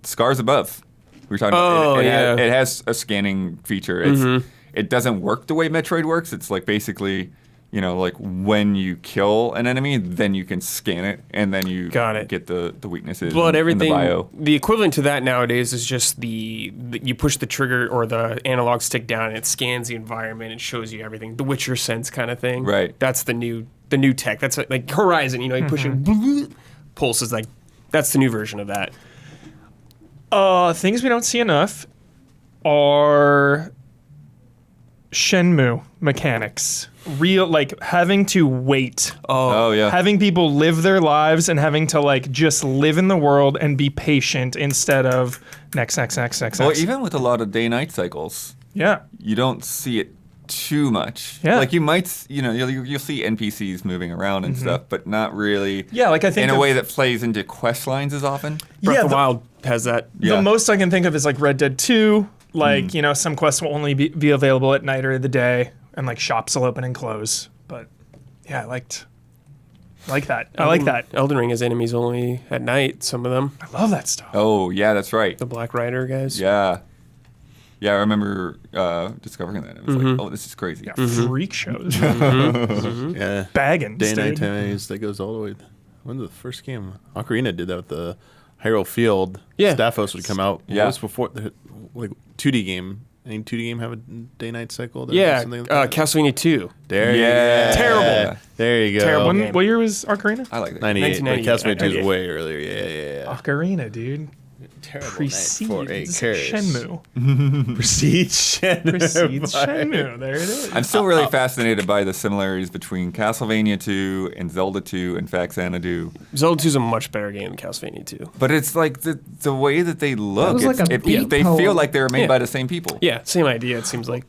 Scars Above. We were talking about it. It has a scanning feature. It doesn't work the way Metroid works. It's basically, when you kill an enemy, then you can scan it, and then you get the weaknesses. But and everything, the bio. the equivalent to that nowadays is just you push the trigger or the analog stick down, and it scans the environment and shows you everything. The Witcher sense kind of thing. Right. That's the new tech. That's like Horizon. You push it, pulses that's the new version of that. Things we don't see enough are Shenmue mechanics. Real, having to wait. Oh yeah. Having people live their lives and having to just live in the world and be patient instead of next. Well, even with a lot of day-night cycles, Yeah. you don't see it too much. Yeah. You might, you'll see NPCs moving around and stuff, but not really. Yeah, I think in a of- way that plays into quest lines as often. Breath of the- the Wild has that. Yeah. The most I can think of is Red Dead 2. Some quests will only be available at night or the day, and shops will open and close. But yeah, I like that. I like that. Elden Ring has enemies only at night. Some of them, I love that stuff. Oh yeah, that's right. the Black Rider guys. Yeah. Yeah, I remember discovering that. It was oh, this is crazy. Yeah, freak shows. Yeah. Baggins, Day and night dude. times, that goes all the way. When's the first game? Ocarina did that with the Hyrule Field. Yeah. Staphos would come out. Yeah. What was before the 2D game? Any 2D game have a day-night cycle? Yeah, Something like that? Castlevania 2. There Yeah. you go. Terrible. There you go. Terrible. When, game. what year was Ocarina? I like that. 98. But 1998. Castlevania 2 is 98. way earlier. Yeah. Ocarina, dude. Terrible Precedes night for a curse. Shenmue. Precedes Shenmue. Precedes Shenmue. There it is. I'm still really fascinated by the similarities between Castlevania 2 and Zelda 2 and Xanadu. Zelda 2 is a much better game than Castlevania 2. But it's the way that they look. was like a beat they poem. feel like they were made Yeah. by the same people. Yeah, same idea. It seems like.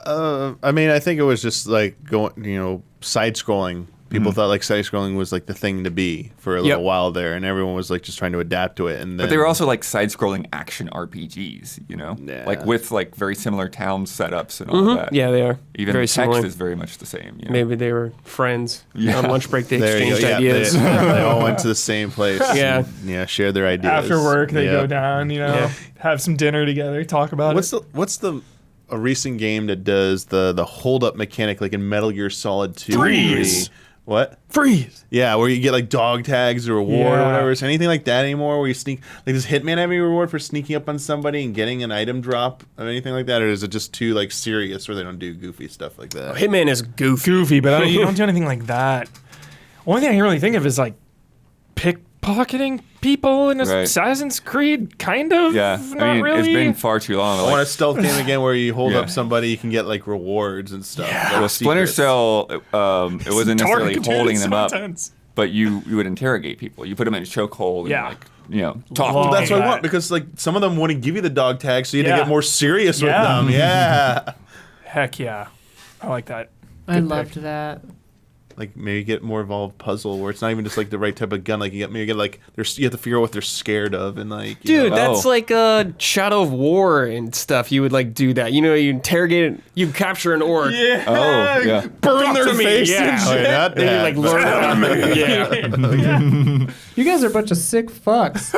I think it was just going, side scrolling. People thought side scrolling was the thing to be for a little while there, and everyone was just trying to adapt to it. And then But they were also side-scrolling action RPGs, Yeah. with very similar town setups and all that. Yeah, they are. Even very the text similar. is very much the same. Maybe they were friends. Yeah. On lunch break, they there you exchanged go. Yeah, ideas. They all went to the same place. Yeah. and, yeah, shared their ideas. After work, they Yeah. go down, Yeah. have some dinner together, talk about What's it. a recent game that does the hold up mechanic in Metal Gear Solid 2? Freeze! What? Freeze! Yeah, where you get dog tags or reward or Yeah. whatever. Is anything like that anymore? Where you sneak does Hitman have any reward for sneaking up on somebody and getting an item drop or anything like that, or is it just too serious where they don't do goofy stuff like that? Hitman is goofy. But you don't do anything like that. Only thing I can really think of is pickpocketing people in Right. Assassin's Creed, kind of. Yeah. Not really. It's been far too long. I want a stealth game again where you hold Yeah. up somebody, you can get rewards and stuff. Well, Splinter secrets. Cell, it wasn't necessarily Dark, dude, holding it's them so up, intense. but you would interrogate people. You put them in a chokehold Yeah. and talk. Long. to them. That's what I that. want because some of them wouldn't give you the dog tag, so you had Yeah. to get more serious with Yeah. them. Yeah. Heck yeah. I like that. I Good loved pick. that. Maybe get more involved puzzle where it's not even just the right type of gun. You have to figure out what they're scared of and Dude, know. that's Oh. like Shadow of War and stuff. You would do that. You interrogate it. You capture an orc. Yeah. Oh, yeah. Burn their to me, face yeah. and Oh, shit. you're not Then that, you but- learn. Yeah. You guys are a bunch of sick fucks.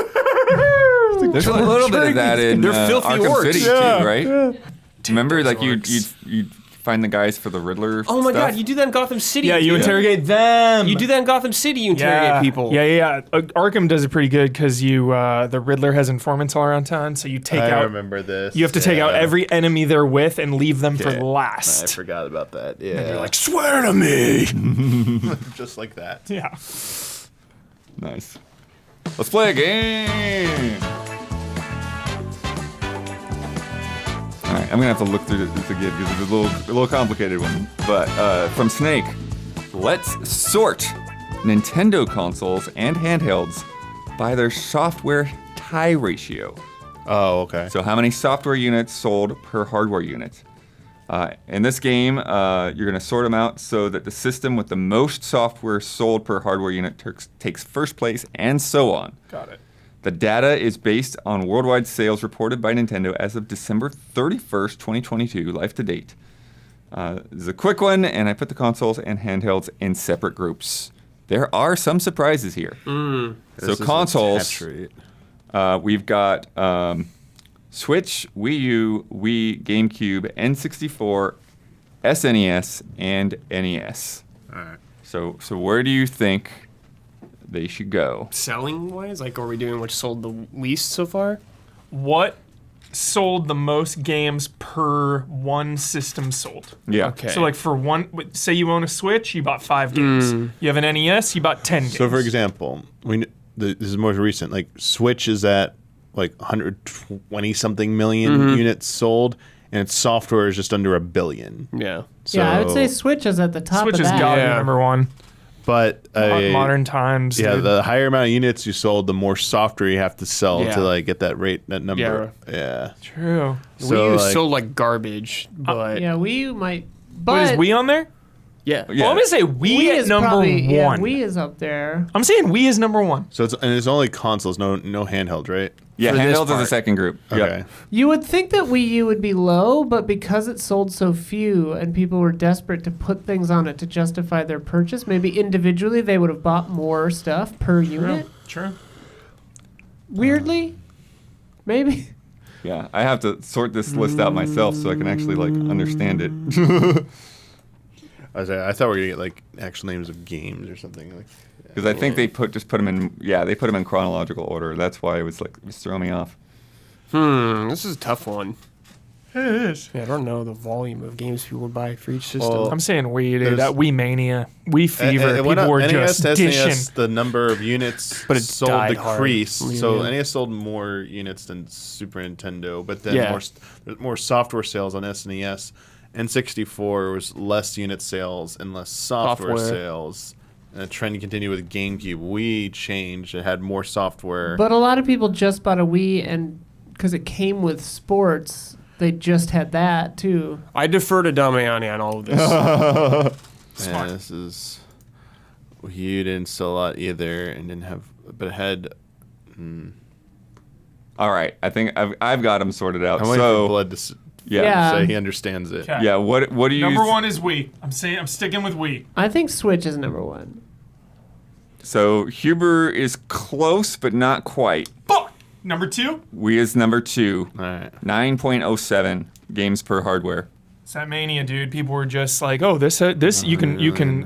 There's a little bit of that in They're filthy Arkham orcs. City Yeah. too, right? Remember, you'd find the guys for the Riddler. Oh my stuff. God, you do that in Gotham City. Yeah, you dude. interrogate them. You do that in Gotham City. You interrogate people. Yeah. Arkham does it pretty good because the Riddler has informants all around town, so you take I out. remember this. You have to take out every enemy they're with and leave them for Yeah. last. I forgot about that. Yeah. And you're like, swear to me. just like that. Yeah. Nice. Let's play a game. All right, I'm gonna have to look through this again because it's a little complicated one. But from Snake, let's sort Nintendo consoles and handhelds by their software tie ratio. Oh, okay. So how many software units sold per hardware unit? In this game, you're going to sort them out so that the system with the most software sold per hardware unit takes first place, and so on. Got it. The data is based on worldwide sales reported by Nintendo as of December 31st, 2022, life to date. This is a quick one, and I put the consoles and handhelds in separate groups. There are some surprises here. So This is consoles, attach rate. we've got Switch, Wii U, Wii, GameCube, N64, SNES, and NES. All right. So where do you think they should go? Selling wise, like, are we doing which sold the least so far? What sold the most games per one system sold? Yeah. Okay. So like for one, say you own a Switch, you bought 5 games. You have an NES, you bought 10 games. So, for example, this is more recent. Like Switch is at like 120 something million units sold, and its software is just under 1 billion. Yeah. So, yeah, I would say Switch is at the top Switch of has that. got to be Yeah. number one. but Modern times. yeah, dude. the higher amount of units you sold, the more software you have to sell Yeah. to like get that number. Yeah. True. So, Wii U like- sold like garbage, but Yeah, Wii U might. But But is Wii on there? yeah. Yeah. Well, I'm gonna say Wii, at is number probably, one. Yeah, Wii is up there. I'm saying Wii is number one. So it's only consoles, no handheld, right? Yeah, For this handhelds is the part. second group. Okay. Yep. You would think that Wii U would be low, but because it sold so few and people were desperate to put things on it to justify their purchase, maybe individually they would have bought more stuff per unit. True. Weirdly, maybe. Yeah, I have to sort this list out myself so I can actually like understand it. I thought we were gonna get like actual names of games or something like. Because I think they put them in. Yeah, they put them in chronological order. That's why it was throwing me off. This is a tough one. It is. Yeah, I don't know the volume of games people would buy for each system. Well, I'm saying Wii, dude. There's- That Wii Mania, Wii Fever. It went People up, were NES just to dishing. SNES, the number of units But it sold died hard. decreased. So Yeah. NES sold more units than Super Nintendo, but then Yeah. more software sales on SNES. N64 was less unit sales and less software Software. sales. And the trend continued with GameCube. Wii changed; it had more software. But a lot of people just bought a Wii, and because it came with sports, they just had that too. I defer to Damiani on all of this. Smart. And this is Wii U didn't sell a lot either, and didn't have, but it had. All right, I think I've got them sorted out. I'm waiting for So Blood to Yeah. say he understands it. Okay. yeah, what do you Number one is Wii. I'm sticking with Wii. I think Switch is number one. So Huber is close, but not quite. Fuck. Number two. Wii is number 2, All right. 9.07 games per hardware. It's that Mania, dude. People were just like, "Oh, this you can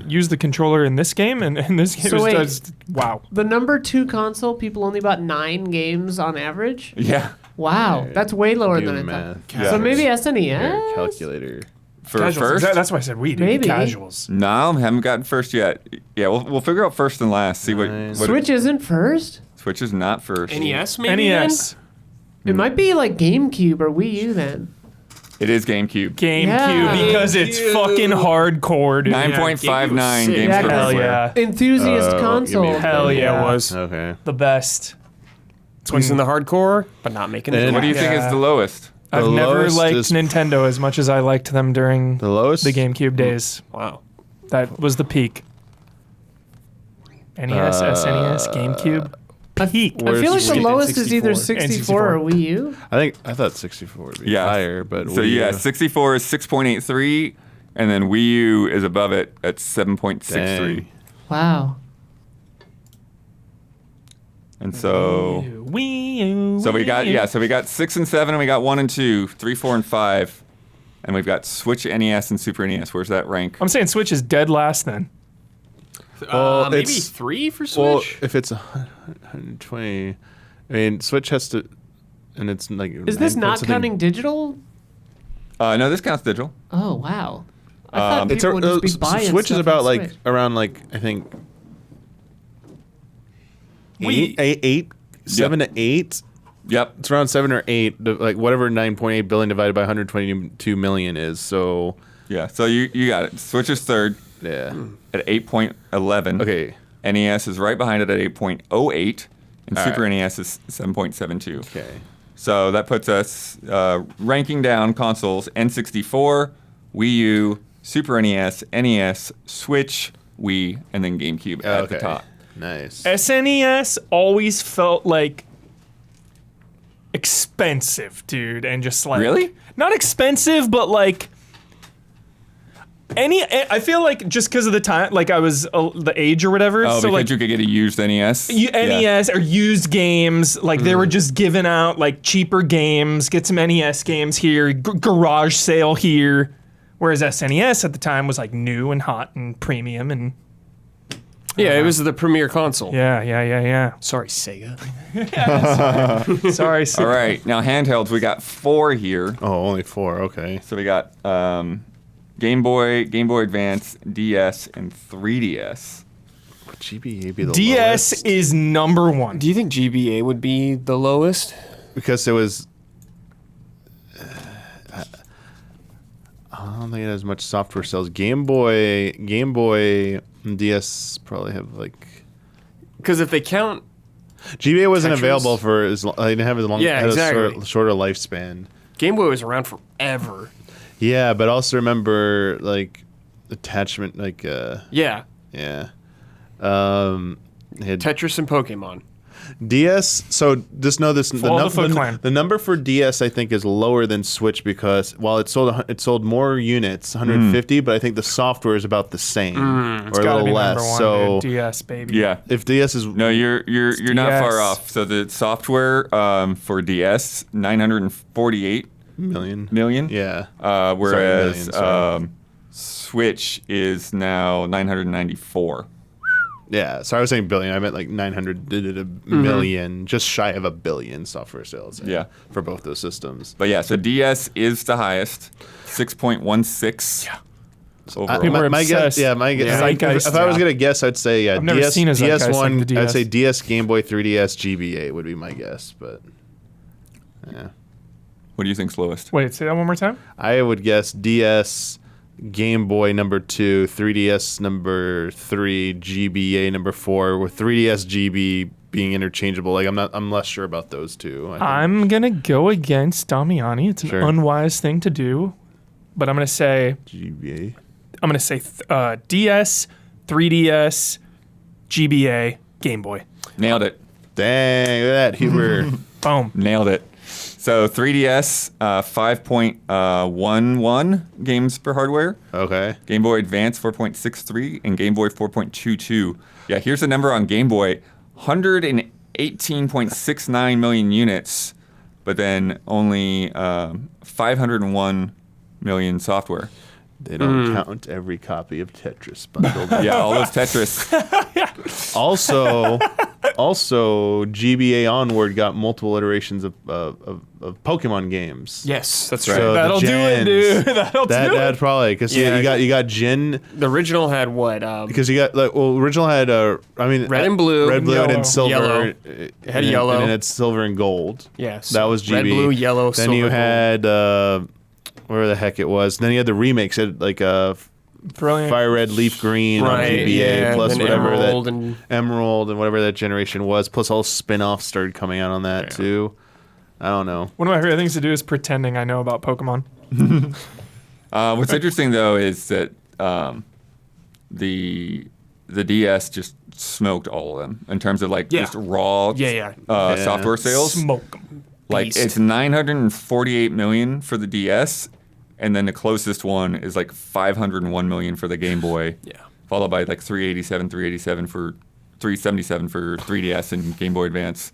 use the controller in this game, and this game So is wait. just wow." The number 2 console, people only bought 9 games on average. Yeah, Wow, that's way lower Do than I math. thought. Yeah. So maybe Here, SNES. calculator. for Casuals. first. That's why I said Wii, dude. Maybe. Casuals. No, haven't gotten first yet. Yeah, we'll figure out first and last. See what, Nine. what Switch isn't first. Switch is not first. NES maybe? NES, It might be like GameCube or Wii U then. It is GameCube. GameCube, Yeah. because it's GameCube. fucking hardcore, dude. 9.59 GameCube was games sick. per Yeah, Hell hardware. yeah, Enthusiast give me console. a- hell yeah, Yeah, it was. Okay. the best. Squeezing the hardcore, but not making it. And What do you think is Yeah. the lowest? I've The never lowest liked is- Nintendo as much as I liked them during The lowest. the GameCube days. Wow. That was the peak. NES, SNES, GameCube, peak. I feel like the Where's lowest is either 64. 64 or Wii U. I thought 64 would be Yeah. higher, but So Wii yeah, U- 64 is 6.83, and then Wii U is above it at 7.63. Dang. Wow. And so Wii U. so we Wii got U. so we got 6 and 7, and we got 1 and 2, 3, 4, and 5. and we've got Switch, NES, and Super NES. Where's that rank? I'm saying Switch is dead last then. Well, maybe it's- 3 for Switch. Well, if it's 120, I mean, Switch has to, and it's like. Is this 9 not something- counting digital? No, this counts digital. Oh wow! I thought It's people would just be buying Switch is stuff about on like Switch. around like I think We- eight, 7 to 8. Yep. It's around 7 or 8, like whatever 9.8 billion divided by 122 million is. So Yeah. So you got it. Switch is third yeah, at 8.11. okay, NES is right behind it at 8.08, and All Super right. NES is 7.72. okay. So that puts us ranking down consoles: N64, Wii U, Super NES, NES, Switch, Wii, and then GameCube at the Okay. top. Nice. SNES always felt like expensive, dude, and just like Really? not expensive, but like I feel like just because of the time, like I was the age or whatever. Oh, so because like you could get a used NES. NES or used games, like they were just giving out like cheaper games. Get some NES games here, garage sale here. Whereas SNES at the time was like new and hot and premium and yeah, it was the premier console. yeah. Sorry, Sega. Sorry. All right, now handhelds. We got 4 here. Oh, only 4. Okay. So we got Game Boy, Game Boy Advance, DS, and 3DS. Would GBA be the DS lowest? is number one. Do you think GBA would be the lowest? Because it was. I don't think it has much software sales. Game Boy, and DS probably have like. Because if they count, GBA wasn't Tetris? available for as long. They didn't have as long. Yeah, had a exactly. shorter lifespan. Game Boy was around forever. Yeah, but also remember like attachment, like Yeah, yeah. They had Tetris and Pokemon. DS. So just know this: Follow the Foot Clan. the number for DS I think is lower than Switch because while it sold more units, 150, but I think the software is about the same or a Gotta little be less. number one, So dude. DS baby. Yeah. if DS is No, you're not DS. far off. So the software for DS 948 million, million. yeah, Whereas million, sorry. Switch is now 994. yeah. So I was saying billion. I meant like 900 million, just shy of a billion software sales. Yeah. for both those systems. But yeah, so DS is the highest, 6.16. Yeah. Overall. People are My guess, obsessed. yeah, my guess. Yeah. Zeitgeist, If I was yeah. gonna guess, I'd say yeah. I've never DS, seen a zeitgeist like DS1. the I'd say DS. DS, Game Boy, 3DS, GBA would be my guess, but yeah, What do you think's lowest? Wait, say that one more time. I would guess DS, Game Boy number 2, 3DS number 3, GBA number 4, with 3DS GB being interchangeable. Like I'm less sure about those two. I think. I'm gonna go against Damiani. It's an Sure. unwise thing to do, but I'm gonna say GBA. DS, 3DS, GBA, Game Boy. Nailed it. Dang, look at that Huber. Boom. Nailed it. So 3DS, 5.11 games per hardware. Okay. Game Boy Advance 4.63 and Game Boy 4.22. Yeah, here's the number on Game Boy: 118.69 million units, but then only 501 million software. They don't count every copy of Tetris bundled. Yeah, all those Tetris. Also, GBA onward got multiple iterations of Pokemon games. Yes, that's Right. right. So the That'll do it, gens, dude. That'll do it. That'd probably because Yeah. you got Jin The original had what? because you got original had Red and blue, red, blue, and yellow. then silver. Yellow. It had yellow. and then it's silver and gold. Yes. That was GB. Red, blue, yellow, Then silver, you gold. had where the heck it was. Then you had the remakes. It had like Brilliant. Fire Red, Leaf Green on Right, GBA, yeah, plus then whatever Emerald that and- Emerald and whatever that generation was. Plus all spin-offs started coming out on that too. I don't know. One of my favorite things to do is pretending I know about Pokemon. What's interesting though is that the DS just smoked all of them in terms of like Yeah. just raw Yeah. software sales. Smoke 'em. Like Beast. it's 948 million for the DS, and then the closest one is like 501 million for the Game Boy. Yeah. Followed by like 377 for 377 for 3DS and Game Boy Advance.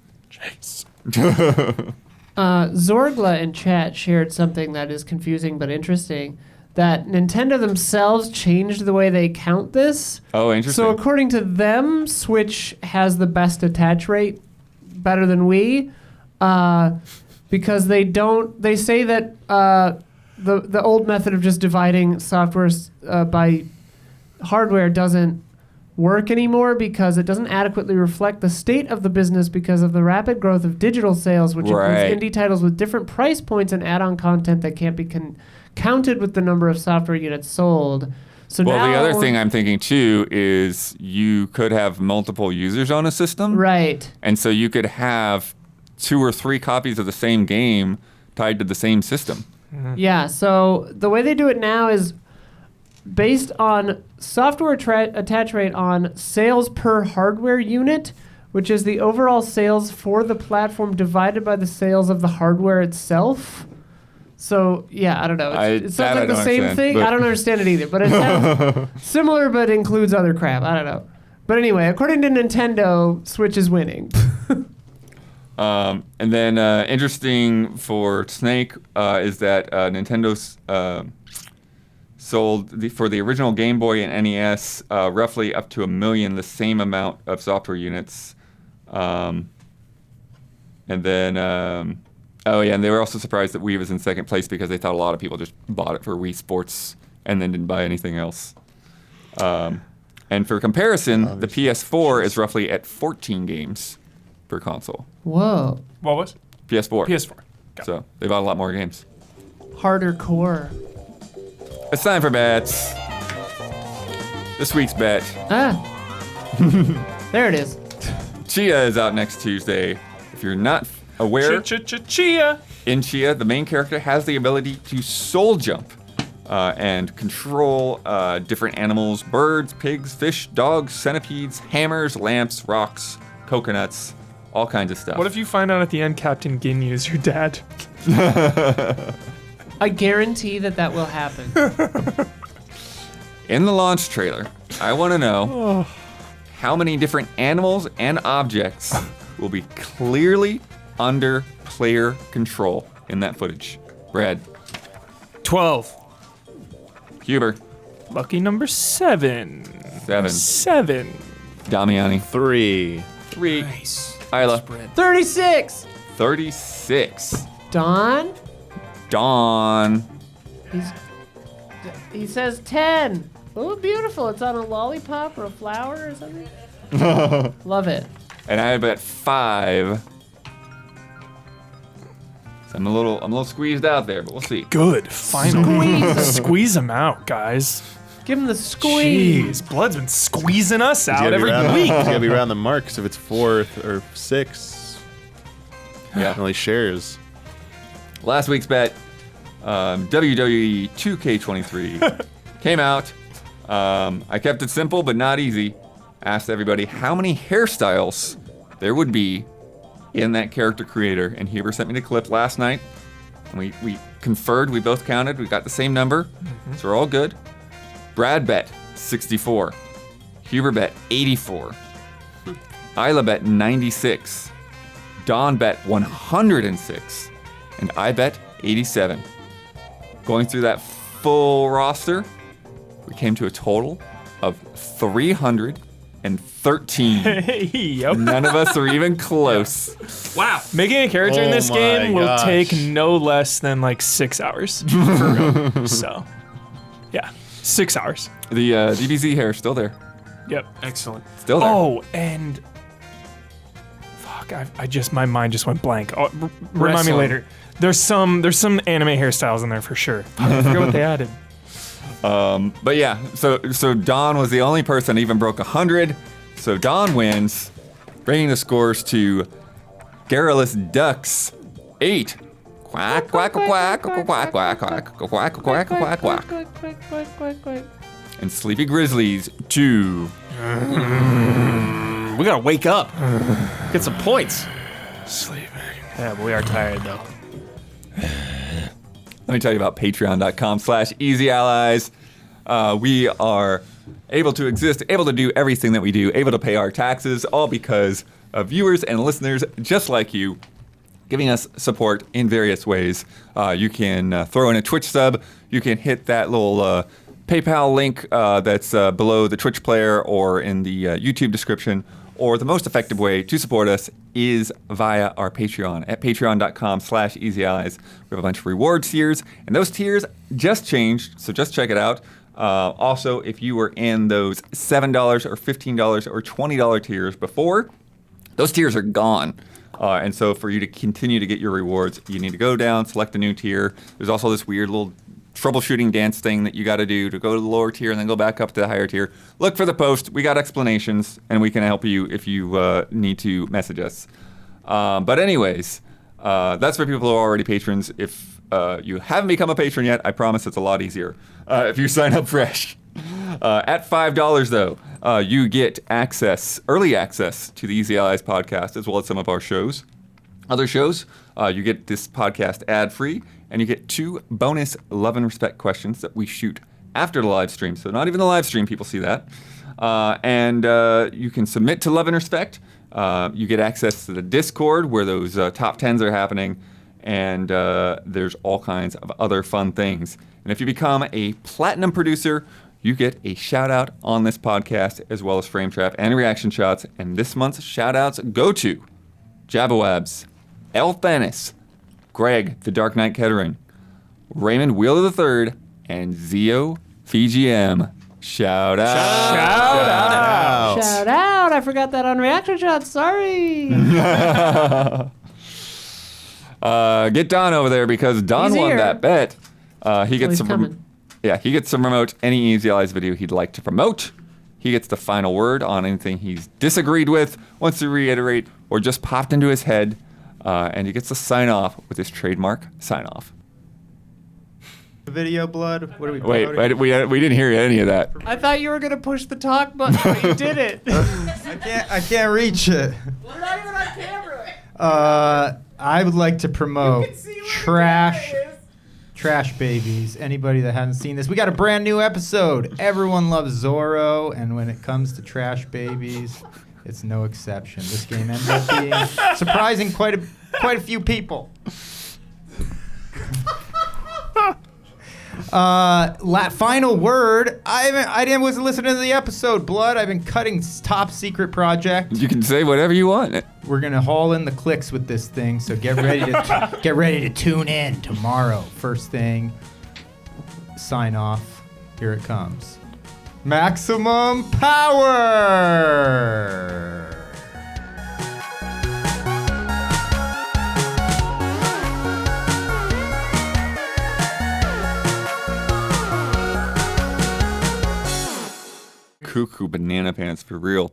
Zorgla in chat shared something that is confusing but interesting. That Nintendo themselves changed the way they count this. Oh, interesting. So according to them, Switch has the best attach rate, better than Wii, because they say that the old method of just dividing software by hardware doesn't work anymore because it doesn't adequately reflect the state of the business because of the rapid growth of digital sales, which Right. includes indie titles with different price points and add-on content that can't be counted with the number of software units sold. So Well, now, the other thing I'm thinking too is you could have multiple users on a system. right? And so you could have 2 or 3 copies of the same game tied to the same system. Yeah. So the way they do it now is based on software attach rate on sales per hardware unit, which is the overall sales for the platform divided by the sales of the hardware itself. So, yeah, I don't know. It sounds that I like the don't same understand, thing. but- I don't understand it either, but it sounds similar but includes other crap. I don't know. But anyway, according to Nintendo, Switch is winning. And then interesting for Snake is that Nintendo's sold for the original Game Boy and NES roughly up to 1 million, the same amount of software units. And then, and they were also surprised that Wii was in second place because they thought a lot of people just bought it for Wii Sports and then didn't buy anything else. And for comparison, the PS4 is roughly at 14 games per console. Whoa. What was? PS4. PS4. Got it. So they bought a lot more games. Harder core. It's time for bets. This week's bet. There it is. Chia is out next Tuesday. If you're not aware, Chia. in Chia, the main character has the ability to soul jump and control different animals, birds, pigs, fish, dogs, centipedes, hammers, lamps, rocks, coconuts, all kinds of stuff. What if you find out at the end Captain Ginyu is your dad? I guarantee that will happen. In the launch trailer, I want to know how many different animals and objects will be clearly under player control in that footage. Brad, 12. Huber, Lucky number 7. 7, Damiani, 3. 3, Nice. Isla, Spread. 36. 36, Don? Dawn, He says 10. Oh, beautiful. It's on a lollipop or a flower or something. Love it. and I bet 5. So I'm a little squeezed out there, but we'll see. Good. Finally. Squeeze. Squeeze them out, guys. Give him the squeeze. Jeez, blood's been squeezing us You out gotta be every around- week. You gotta be around the mark, 'cause if it's 4th or 6, Yeah. only shares. Last week's bet, WWE 2K23 came out. I kept it simple but not easy. Asked everybody how many hairstyles there would be in that character creator. And Huber sent me the clip last night. And we conferred, we both counted, we got the same number. So we're all good. Brad bet 64. Huber bet 84. Isla bet 96. Don bet 106. And I bet 87. Going through that full roster, we came to a total of 313. Hey, yep. None of us are even close. Wow. Making a character in Oh this my game will gosh. take no less than like 6 hours. For real. So, yeah, 6 hours. The DBZ hair is still there. Yep. Excellent. Still there. Oh, and fuck, my mind just went blank. Oh, remind me Wrestling. later. There's some anime hairstyles in there for sure. I forget what they added. But yeah, so Don was the only person that even broke 100. So Don wins, bringing the scores to Garrulous Ducks 8. Quack quack quack quack quack quack quack quack quack quack quack. And Sleepy Grizzlies 2. We gotta wake up. Get some points. Sleeping. Yeah, but we are tired though. Let me tell you about patreon.com/easyallies. We are able to exist, able to do everything that we do, able to pay our taxes, all because of viewers and listeners just like you. giving us support in various ways. You can throw in a Twitch sub. You can hit that little PayPal link that's below the Twitch player or in the YouTube description. Or the most effective way to support us is via our Patreon at patreon.com/easyallies. We have a bunch of reward tiers, and those tiers just changed, so just check it out. Also, if you were in those $7 or $15 or $20 tiers before, those tiers are gone. And so for you to continue to get your rewards, you need to go down, select a new tier. There's also this weird little troubleshooting dance thing that you got to do to go to the lower tier and then go back up to the higher tier. Look for the post. We got explanations, and we can help you if you need to message us. But anyways, that's for people who are already patrons. If you haven't become a patron yet, I promise it's a lot easier if you sign up fresh. At $5, though, you get early access to the Easy Allies podcast, as well as some of our shows. Other shows, you get this podcast ad-free, and you get 2 bonus love and respect questions that we shoot after the live stream. So not even the live stream, people see that. And you can submit to love and respect. You get access to the Discord where those top 10s are happening. And there's all kinds of other fun things. And if you become a platinum producer, you get a shout out on this podcast, as well as frame trap and reaction shots. And this month's shout outs go to Jabawabs, Elthanis, Greg, the Dark Knight Kettering, Raymond Wheeler III, and Zio VGM. Shout out. Shout out. I forgot that on reaction shots. Sorry. Get Don over there because Don He's won here. that bet. He gets he's some. coming. He gets some remote any Easy Allies video he'd like to promote. He gets the final word on anything he's disagreed with, wants to reiterate, or just popped into his head. And he gets to sign off with his trademark sign off. Video blood. What are we? Wait, we didn't hear any of that. I thought you were going to push the talk button, but you did it. I can't reach it. We're not even on camera. I would like to promote Trash Babies. Anybody that hasn't seen this, we got a brand new episode. Everyone loves Zorro, and when it comes to Trash Babies, it's no exception. This game ends up being surprising quite a few people. Final word. I wasn't listening to the episode. Blood. I've been cutting top secret project. You can say whatever you want. We're gonna haul in the clicks with this thing, so get ready to tune in tomorrow. First thing. Sign off. Here it comes. Maximum power. Cuckoo banana pants for real.